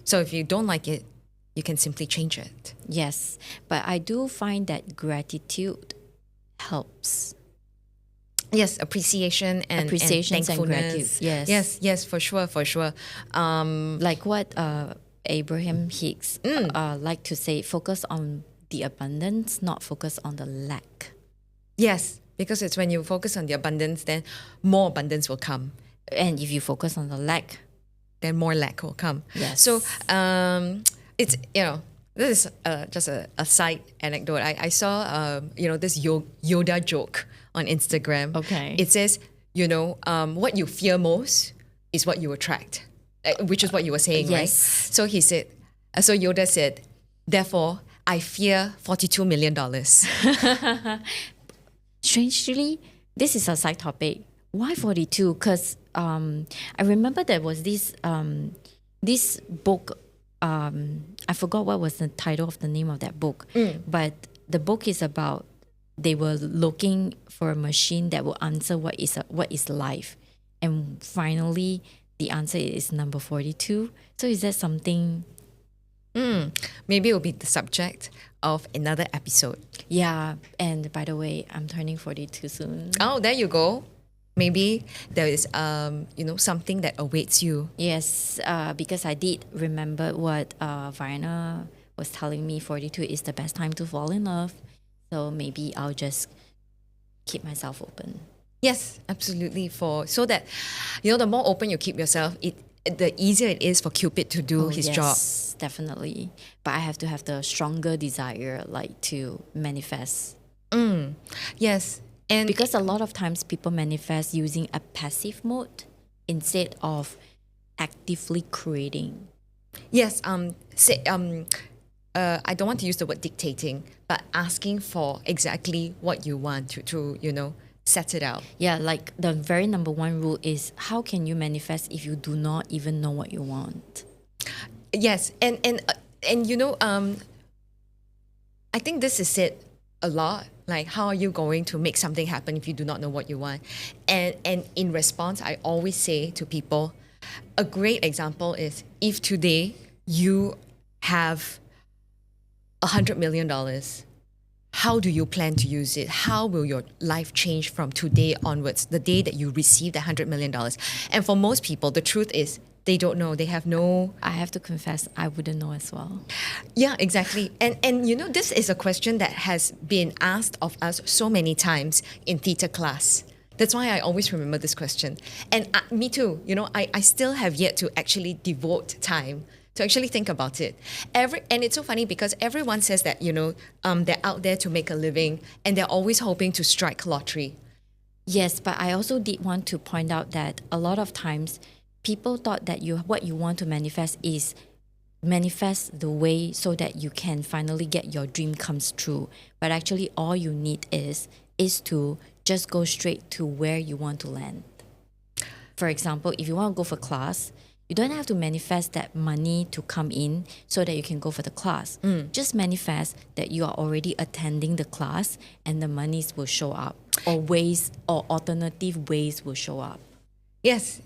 So if you don't like it, you can simply change it. Yes, but I do find that gratitude helps. Yes, appreciation and thankfulness. And gratitude. Yes, for sure. Like what Abraham Hicks like to say, focus on the abundance, not focus on the lack. Yes, because it's when you focus on the abundance, then more abundance will come. And if you focus on the lack, then more lack will come. Yes. So it's, this is just a side anecdote. I saw, this Yoda joke on Instagram. Okay. It says, what you fear most is what you attract, which is what you were saying, yes. right? So he said, so Yoda said, therefore, I fear $42 million. Strangely, this is a side topic. Why 42? Because I remember there was this book. I forgot what was the title of the name of that book. But the book is about they were looking for a machine that will answer what is life, and finally the answer is number 42. So is that something? Maybe it will be the subject of another episode. Yeah, and by the way, I'm turning 42 soon. Oh, there you go. Maybe there is, something that awaits you. Yes, because I did remember what Varna was telling me. 42 is the best time to fall in love. So maybe I'll just keep myself open. Yes, absolutely. So that, the more open you keep yourself, the easier it is for Cupid to do his job. Yes, definitely. But I have to have the stronger desire, like to manifest. Yes. And because a lot of times people manifest using a passive mode instead of actively creating. Yes. I don't want to use the word dictating, but asking for exactly what you want to set it out. Yeah, like the very number one rule is, how can you manifest if you do not even know what you want? Yes, and I think this is said a lot. Like, how are you going to make something happen if you do not know what you want? And in response, I always say to people, a great example is, if today you have $100 million, how do you plan to use it? How will your life change from today onwards, the day that you receive the $100 million? And for most people, the truth is, they don't know. They have no... I have to confess, I wouldn't know as well. Yeah, exactly. And this is a question that has been asked of us so many times in theatre class. That's why I always remember this question. And me too. I still have yet to actually devote time to actually think about it. And it's so funny because everyone says that, they're out there to make a living and they're always hoping to strike lottery. Yes, but I also did want to point out that a lot of times people thought that what you want to manifest is manifest the way so that you can finally get your dream comes true. But actually all you need is to just go straight to where you want to land. For example, if you want to go for class, you don't have to manifest that money to come in so that you can go for the class. Just manifest that you are already attending the class and the monies will show up, or alternative ways will show up. Yes.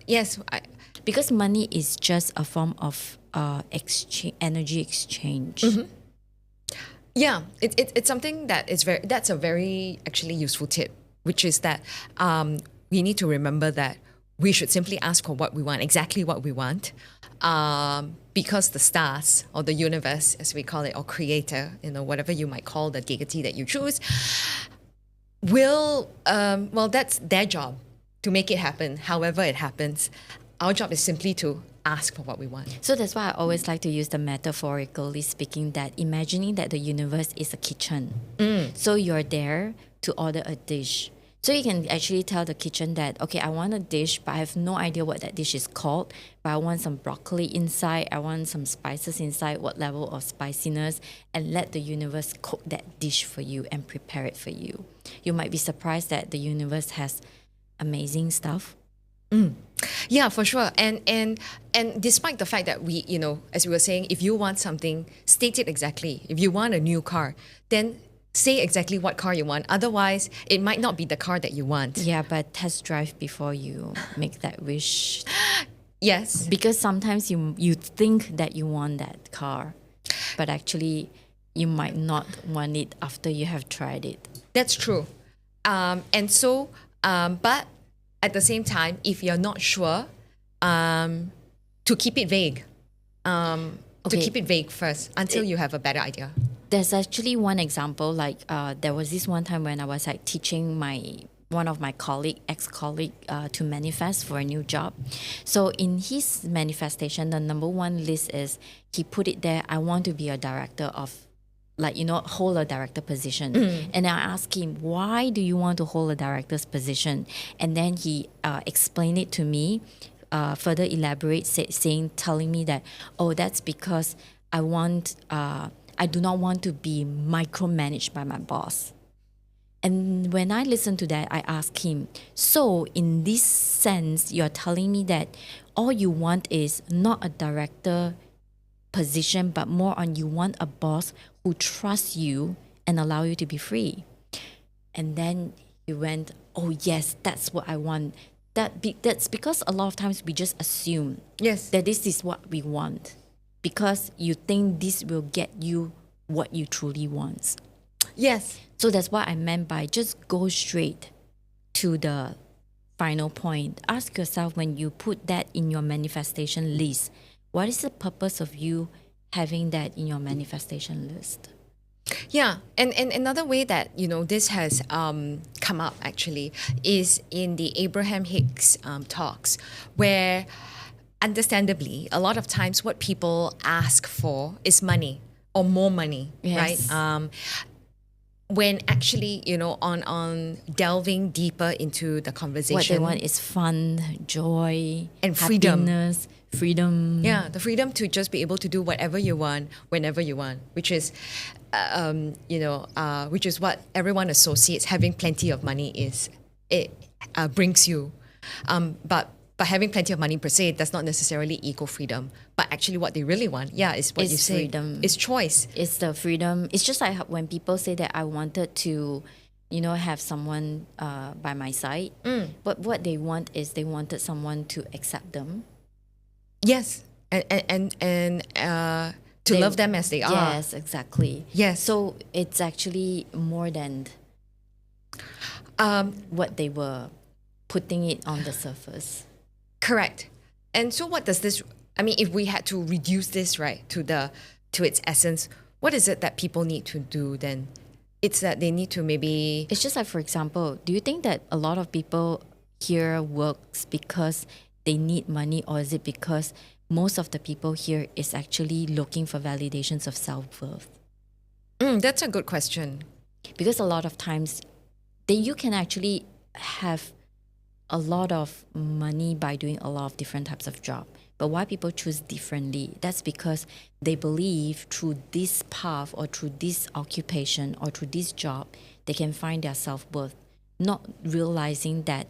Because money is just a form of energy exchange. Mm-hmm. Yeah, it's something that's a very actually useful tip, which is that we need to remember that we should simply ask for what we want, exactly what we want, because the stars or the universe, as we call it, or creator, whatever you might call the deity that you choose, will, that's their job to make it happen, however it happens. Our job is simply to ask for what we want. So that's why I always like to use the metaphorically speaking, that imagining that the universe is a kitchen. So you're there to order a dish. So you can actually tell the kitchen that, okay, I want a dish, but I have no idea what that dish is called. But I want some broccoli inside. I want some spices inside, what level of spiciness, and let the universe cook that dish for you and prepare it for you. You might be surprised that the universe has amazing stuff. Yeah, for sure. And despite the fact that we, as we were saying, if you want something, state it exactly. If you want a new car, then say exactly what car you want. Otherwise, it might not be the car that you want. Yeah, but test drive before you make that wish. Yes. Because sometimes you think that you want that car, but actually you might not want it after you have tried it. That's true. But at the same time, if you're not sure, to keep it vague. To keep it vague first until you have a better idea. There's actually one example, there was this one time when I was teaching one of my ex-colleague to manifest for a new job. So in his manifestation, the number one list is, he put it there, I want to be a director of, hold a director position. And I asked him, why do you want to hold a director's position? And then he explained it to me, further elaborate, telling me that, that's because I do not want to be micromanaged by my boss. And when I listened to that, I asked him, so in this sense, you're telling me that all you want is not a director position, but more on you want a boss who trusts you and allow you to be free. And then he went, yes, that's what I want. That's because a lot of times we just assume that this is what we want, because you think this will get you what you truly want. Yes. So that's what I meant by just go straight to the final point. Ask yourself, when you put that in your manifestation list, what is the purpose of you having that in your manifestation list? Yeah, and another way that this has come up actually is in the Abraham Hicks talks, where understandably a lot of times what people ask for is money or more money, yes. right? When actually, on delving deeper into the conversation, what they want is fun, joy, and freedom. Happiness, freedom. Yeah, the freedom to just be able to do whatever you want, whenever you want, which is, which is what everyone associates having plenty of money is. It brings you, but having plenty of money per se does not necessarily equal freedom. But actually, what they really want, is what you say. Freedom. It's choice. It's the freedom. It's just like when people say that I wanted to, have someone by my side. But what they want is they wanted someone to accept them. Yes, and to love them as they are. Yes, exactly. Yes. So it's actually more than what they were putting it on the surface. Correct. And so what does this, if we had to reduce this, right, to its essence, what is it that people need to do then? It's that they need to maybe... It's just like, for example, do you think that a lot of people here works because they need money, or is it because most of the people here is actually looking for validations of self-worth? That's a good question. Because a lot of times, you can actually have a lot of money by doing a lot of different types of job. But why people choose differently? That's because they believe through this path or through this occupation or through this job, they can find their self-worth, not realizing that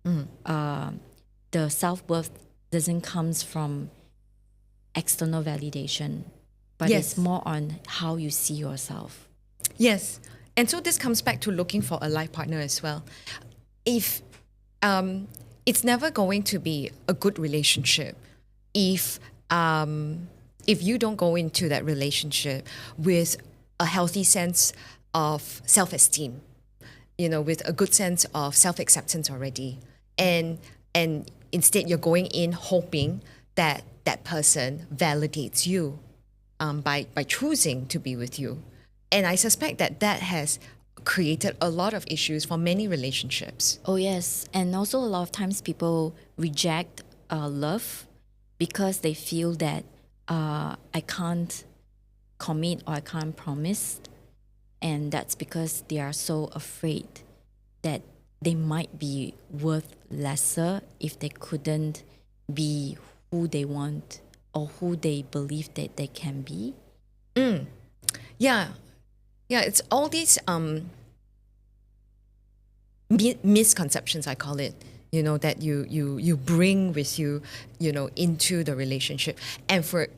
the self-worth doesn't come from external validation, but it's more on how you see yourself. Yes. And so this comes back to looking for a life partner as well. If it's never going to be a good relationship if you don't go into that relationship with a healthy sense of self-esteem, with a good sense of self-acceptance already, and instead you're going in hoping that that person validates you by choosing to be with you. And I suspect that has created a lot of issues for many relationships. Oh, yes. And also a lot of times people reject love because they feel that I can't commit or I can't promise. And that's because they are so afraid that they might be worth lesser if they couldn't be who they want or who they believe that they can be. Yeah, it's all these misconceptions, I call it, that you bring with you, into the relationship. And for,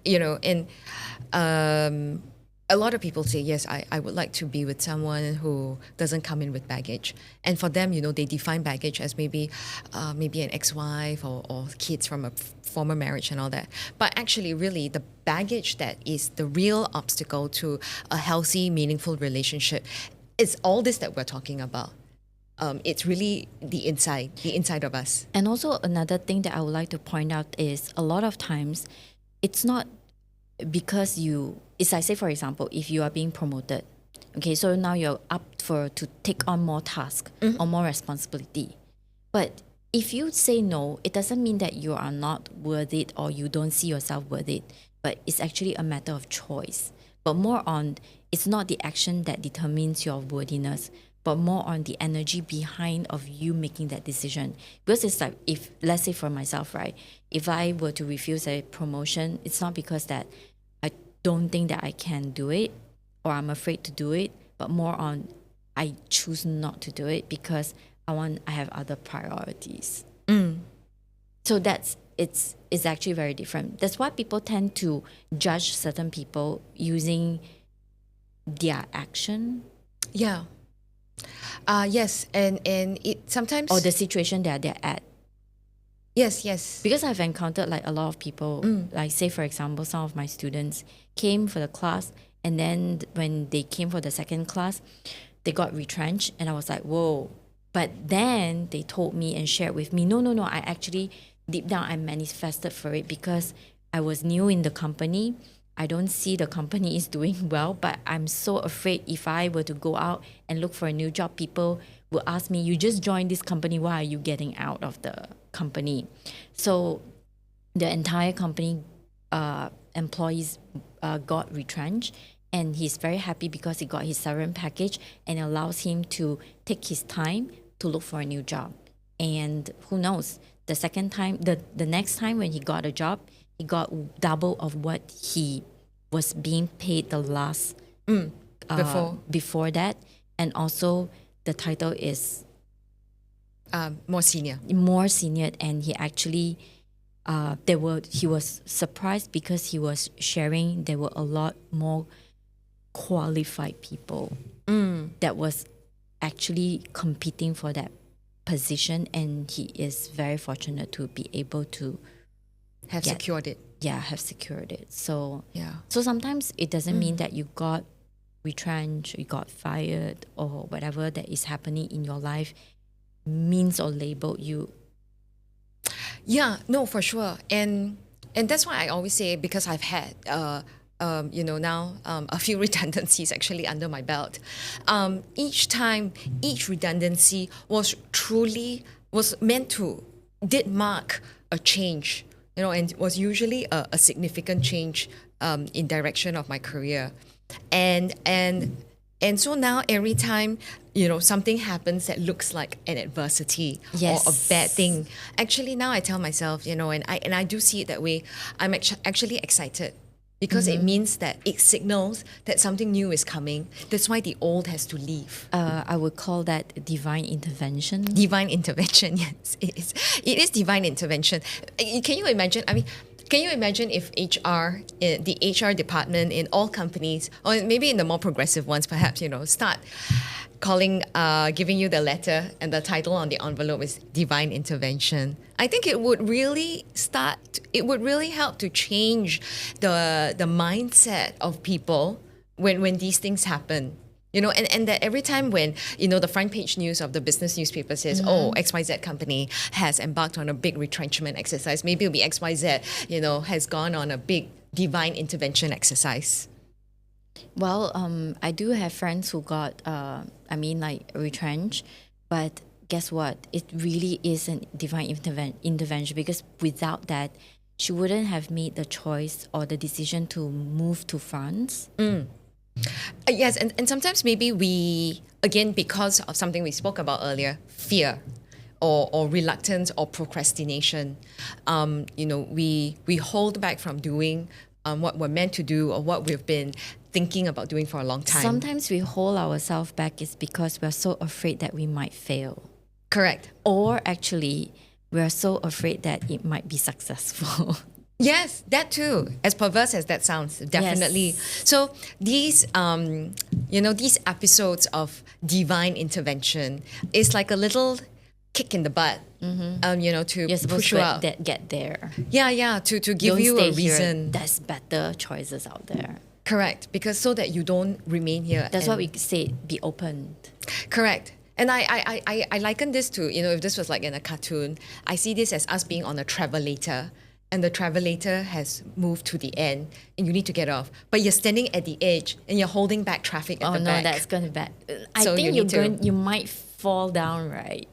a lot of people say, yes, I would like to be with someone who doesn't come in with baggage. And for them, they define baggage as maybe an ex-wife or kids from a former marriage and all that. But actually, really, the baggage that is the real obstacle to a healthy, meaningful relationship is all this that we're talking about. It's really the inside of us. And also another thing that I would like to point out is a lot of times it's not because it's like, say for example, if you are being promoted, okay, so now you're up to take on more tasks or more responsibility. But if you say no, it doesn't mean that you are not worth it or you don't see yourself worth it, but it's actually a matter of choice. But more on, it's not the action that determines your worthiness, but more on the energy behind of you making that decision. Because it's like, if, let's say for myself, right, if I were to refuse a promotion, it's not because that I don't think that I can do it or I'm afraid to do it, but more on I choose not to do it because I have other priorities. So it's actually very different. That's why people tend to judge certain people using their action. Yeah. Yes, and it sometimes, or the situation that they're at. Yes. Because I've encountered like a lot of people, like say for example, some of my students came for the class, and then when they came for the second class, they got retrenched, and I was like, whoa. But then they told me and shared with me, no, I actually, deep down, I manifested for it because I was new in the company. I don't see the company is doing well, but I'm so afraid if I were to go out and look for a new job, people will ask me, you just joined this company, why are you getting out of the company? So the entire company employees got retrenched, and he's very happy because he got his severance package and it allows him to take his time to look for a new job. And who knows, the second time, the next time when he got a job, he got double of what he was being paid the last before that. And also the title is more senior. And he actually he was surprised because he was sharing there were a lot more qualified people that was actually competing for that position, and he is very fortunate to be able to have secured it. So sometimes it doesn't mean that you got retrenched, you got fired, or whatever that is happening in your life means or labeled you. Yeah, no, for sure. And that's why I always say, because I've had now a few redundancies actually under my belt. Each redundancy did mark a change, and was usually a significant change in direction of my career. And so now every time, something happens that looks like an adversity or a bad thing, actually now I tell myself, and I do see it that way, I'm actually excited. Because it means that it signals that something new is coming. That's why the old has to leave. I would call that divine intervention. Divine intervention, yes. It is divine intervention. Can you imagine? Can you imagine if HR, the HR department in all companies, or maybe in the more progressive ones perhaps, start calling, giving you the letter and the title on the envelope is divine intervention. I think it would really help to change the mindset of people when these things happen. And that every time when, the front page news of the business newspaper says, XYZ company has embarked on a big retrenchment exercise, maybe it'll be XYZ, has gone on a big divine intervention exercise. Well, I do have friends who got, retrenched, but guess what? It really is a divine intervention, because without that, she wouldn't have made the choice or the decision to move to France. Yes, and sometimes maybe we, again, because of something we spoke about earlier, fear or reluctance or procrastination, we hold back from doing what we're meant to do or what we've been thinking about doing for a long time. Sometimes we hold ourselves back is because we're so afraid that we might fail. Correct. Or actually, we're so afraid that it might be successful. Yes, that too. As perverse as that sounds, definitely. Yes. So these, these episodes of divine intervention is like a little kick in the butt, to You're supposed push you out. to get there. Yeah, to give Don't you stay a reason. Here. There's better choices out there. Correct, because so that you don't remain here. That's why we say be open. Correct. And I liken this to, if this was like in a cartoon, I see this as us being on a travelator. And the travelator has moved to the end and you need to get off. But you're standing at the edge and you're holding back traffic at the back. Oh, no, that's going to be bad. I So think you you might fall down, right?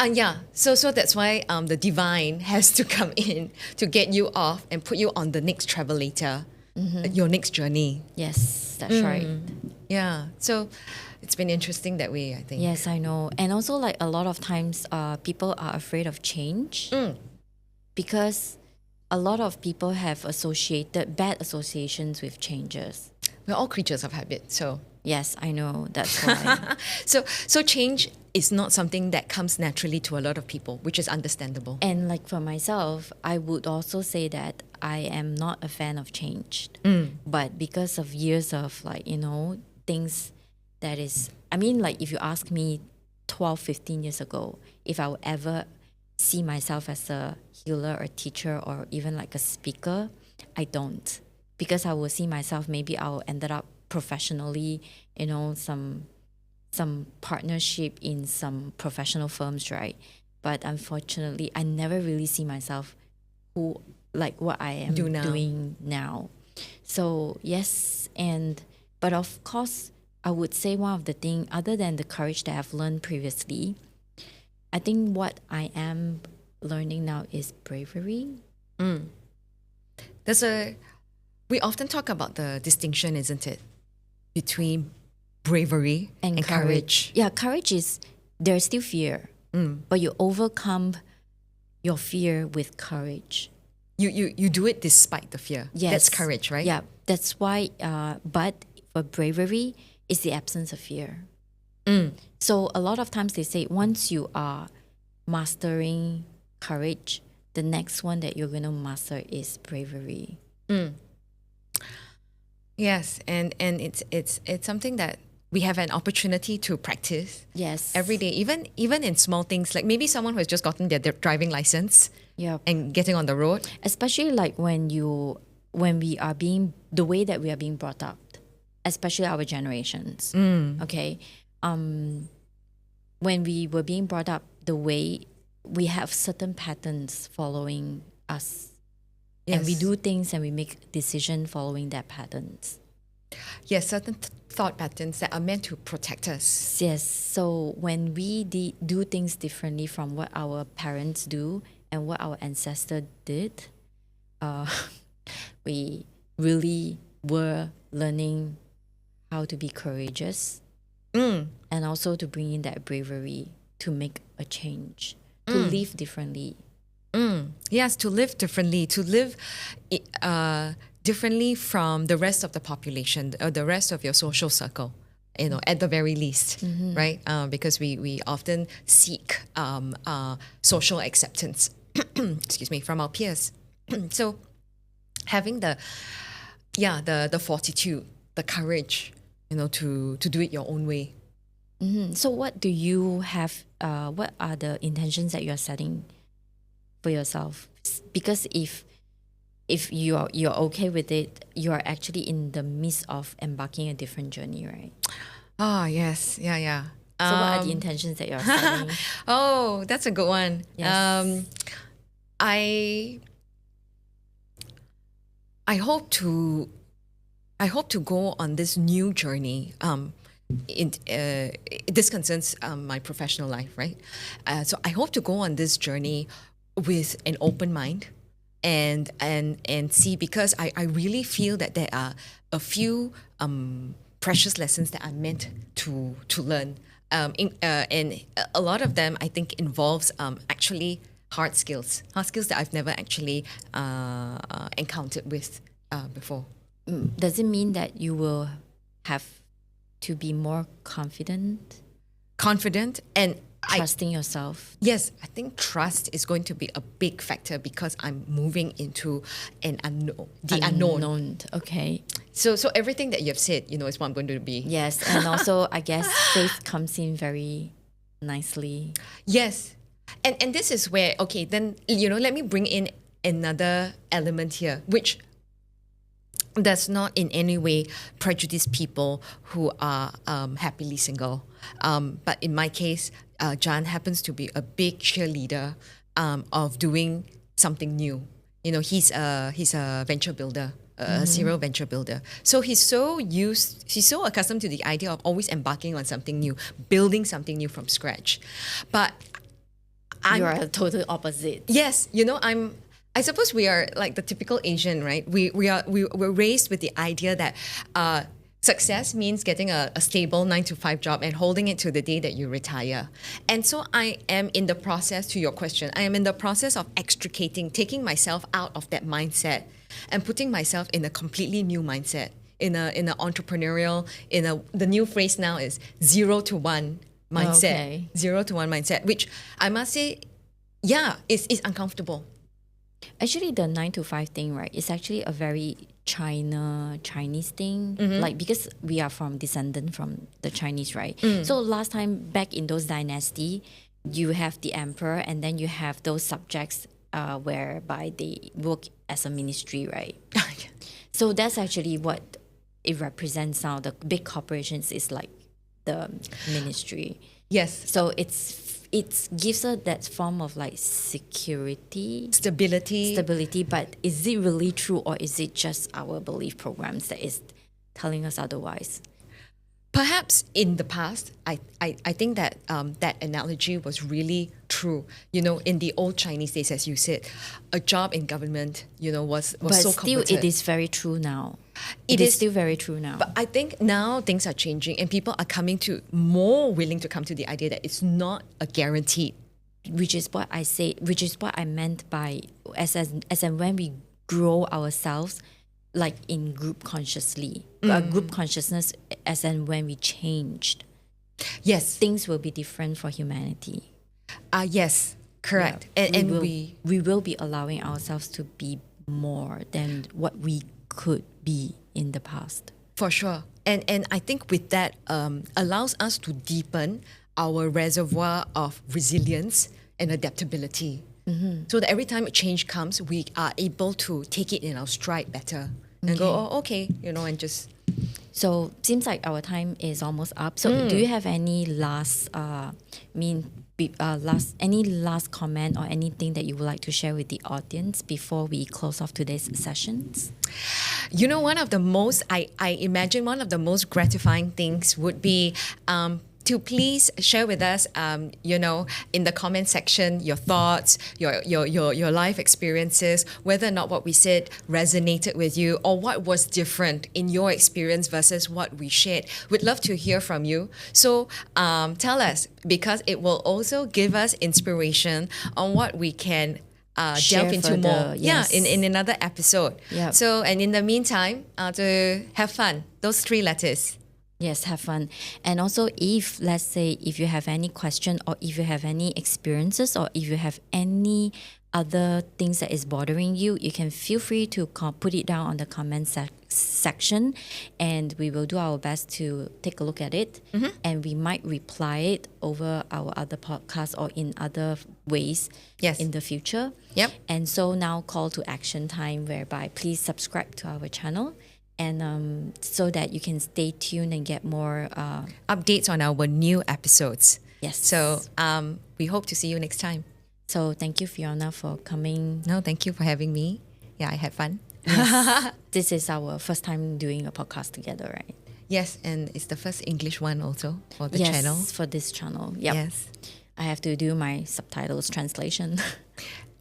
Yeah. So that's why the divine has to come in to get you off and put you on the next travelator, your next journey. Yes, that's right. Yeah. So it's been interesting that way, I think. Yes, I know. And also, like, a lot of times people are afraid of change because a lot of people have associated bad associations with changes. We're all creatures of habit, so. Yes, I know. That's why. So change is not something that comes naturally to a lot of people, which is understandable. And like for myself, I would also say that I am not a fan of change. But because of years of things that is, like if you ask me 12, 15 years ago, if I would ever see myself as a healer or teacher or even like a speaker, I don't. Because I will see myself, maybe I'll ended up professionally, some partnership in some professional firms, right? But unfortunately, I never really see myself what I am doing now. So yes, but of course, I would say one of the things, other than the courage that I've learned previously, I think what I am learning now is bravery. We often talk about the distinction, isn't it, between bravery and courage. Yeah, courage is, there's still fear, but you overcome your fear with courage. You do it despite the fear. Yes. That's courage, right? Yeah, that's why, but for bravery, it's the absence of fear. So a lot of times they say once you are mastering courage, the next one that you're going to master is bravery. Yes, and it's something that we have an opportunity to practice. Yes. Every day, even in small things, like maybe someone who has just gotten their driving license and getting on the road. Especially like when we are being, the way that we are being brought up, especially our generations. Okay. When we were being brought up, the way we have certain patterns following us. Yes. And we do things and we make decisions following that patterns. Yes, certain thought patterns that are meant to protect us. Yes, so when we do things differently from what our parents do and what our ancestors did, we really were learning how to be courageous and also to bring in that bravery to make a change, to live differently. Yes, to live differently, to live differently from the rest of the population, or the rest of your social circle, at the very least, right? Because we often seek social acceptance, excuse me, from our peers. So having the fortitude, the courage, to do it your own way. So what do you have, what are the intentions that you're setting for yourself? Because if you're okay with it, you are actually in the midst of embarking a different journey, right? Oh, yes. Yeah. So what are the intentions that you're setting? Oh, that's a good one. Yes. I hope to go on this new journey. This concerns my professional life, right? So I hope to go on this journey with an open mind and see, because I really feel that there are a few precious lessons that I'm meant to learn. And a lot of them, I think, involves actually hard skills that I've never actually encountered with before. Does it mean that you will have to be more confident and trusting yourself? Yes, I think trust is going to be a big factor because I'm moving into the unknown. Okay. So everything that you've said, is what I'm going to be. Yes, and also I guess faith comes in very nicely. Yes. And this is where, okay, then, let me bring in another element here, which does not in any way prejudice people who are happily single. But in my case, John happens to be a big cheerleader of doing something new. He's a venture builder, a serial venture builder. So he's so accustomed to the idea of always embarking on something new, building something new from scratch. But you're a total opposite. Yes, I suppose we are like the typical Asian, right? We're raised with the idea that success means getting a stable 9-to-5 job and holding it to the day that you retire. And so I am in the process, to your question, I am in the process of taking myself out of that mindset and putting myself in a completely new mindset, in a entrepreneurial, the new phrase now is 0 to 1 mindset. Okay. 0 to 1 mindset, which I must say, yeah, it's uncomfortable. Actually, the 9-to-5 thing, right, is actually a very Chinese thing. Like, because we are descendant from the Chinese, right? So last time, back in those dynasty, you have the emperor and then you have those subjects whereby they work as a ministry, right? So that's actually what it represents now. The big corporations is like the ministry. Yes. So it gives us that form of like security, stability. But is it really true, or is it just our belief programs that is telling us otherwise? Perhaps in the past, I think that that analogy was really true. In the old Chinese days, as you said, a job in government, was but so still, coveted. it is very true now. It is still very true now. But I think now things are changing and people are more willing to come to the idea that it's not a guaranteed. Which is what I say, which is what I meant by as and when we grow ourselves, like in group consciously, group consciousness, as and when we changed. Yes. Things will be different for humanity. Yes, correct. Yeah. And we will be allowing ourselves to be more than what we could be in the past. For sure. And I think with that allows us to deepen our reservoir of resilience and adaptability. So that every time a change comes, we are able to take it in our stride better and go, oh, okay, and just... So seems like our time is almost up. So do you have any last comment or anything that you would like to share with the audience before we close off today's sessions? One of the most, I imagine one of the most gratifying things would be to please share with us, in the comment section, your thoughts, your life experiences, whether or not what we said resonated with you or what was different in your experience versus what we shared. We'd love to hear from you. So tell us, because it will also give us inspiration on what we can delve into further, more. yes. Yeah, in another episode. Yep. So, and in the meantime, to have fun. Those 3 letters. Yes, have fun. And also, let's say if you have any question or if you have any experiences or if you have any other things that is bothering you, you can feel free to put it down on the comment section, and we will do our best to take a look at it, and we might reply it over our other podcasts or in other ways in the future. Yep. And so now call to action time, whereby please subscribe to our channel, and so that you can stay tuned and get more updates on our new episodes. Yes. So we hope to see you next time. So thank you, Fiona, for coming. No, thank you for having me. Yeah, I had fun. Yes. This is our first time doing a podcast together, right? Yes, and it's the first English one also for the channel. Yes, for this channel. Yep. Yes. I have to do my subtitles translation.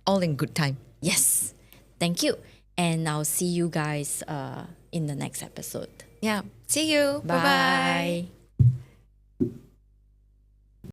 All in good time. Yes. Thank you. And I'll see you guys in the next episode. Yeah, see you. Bye bye.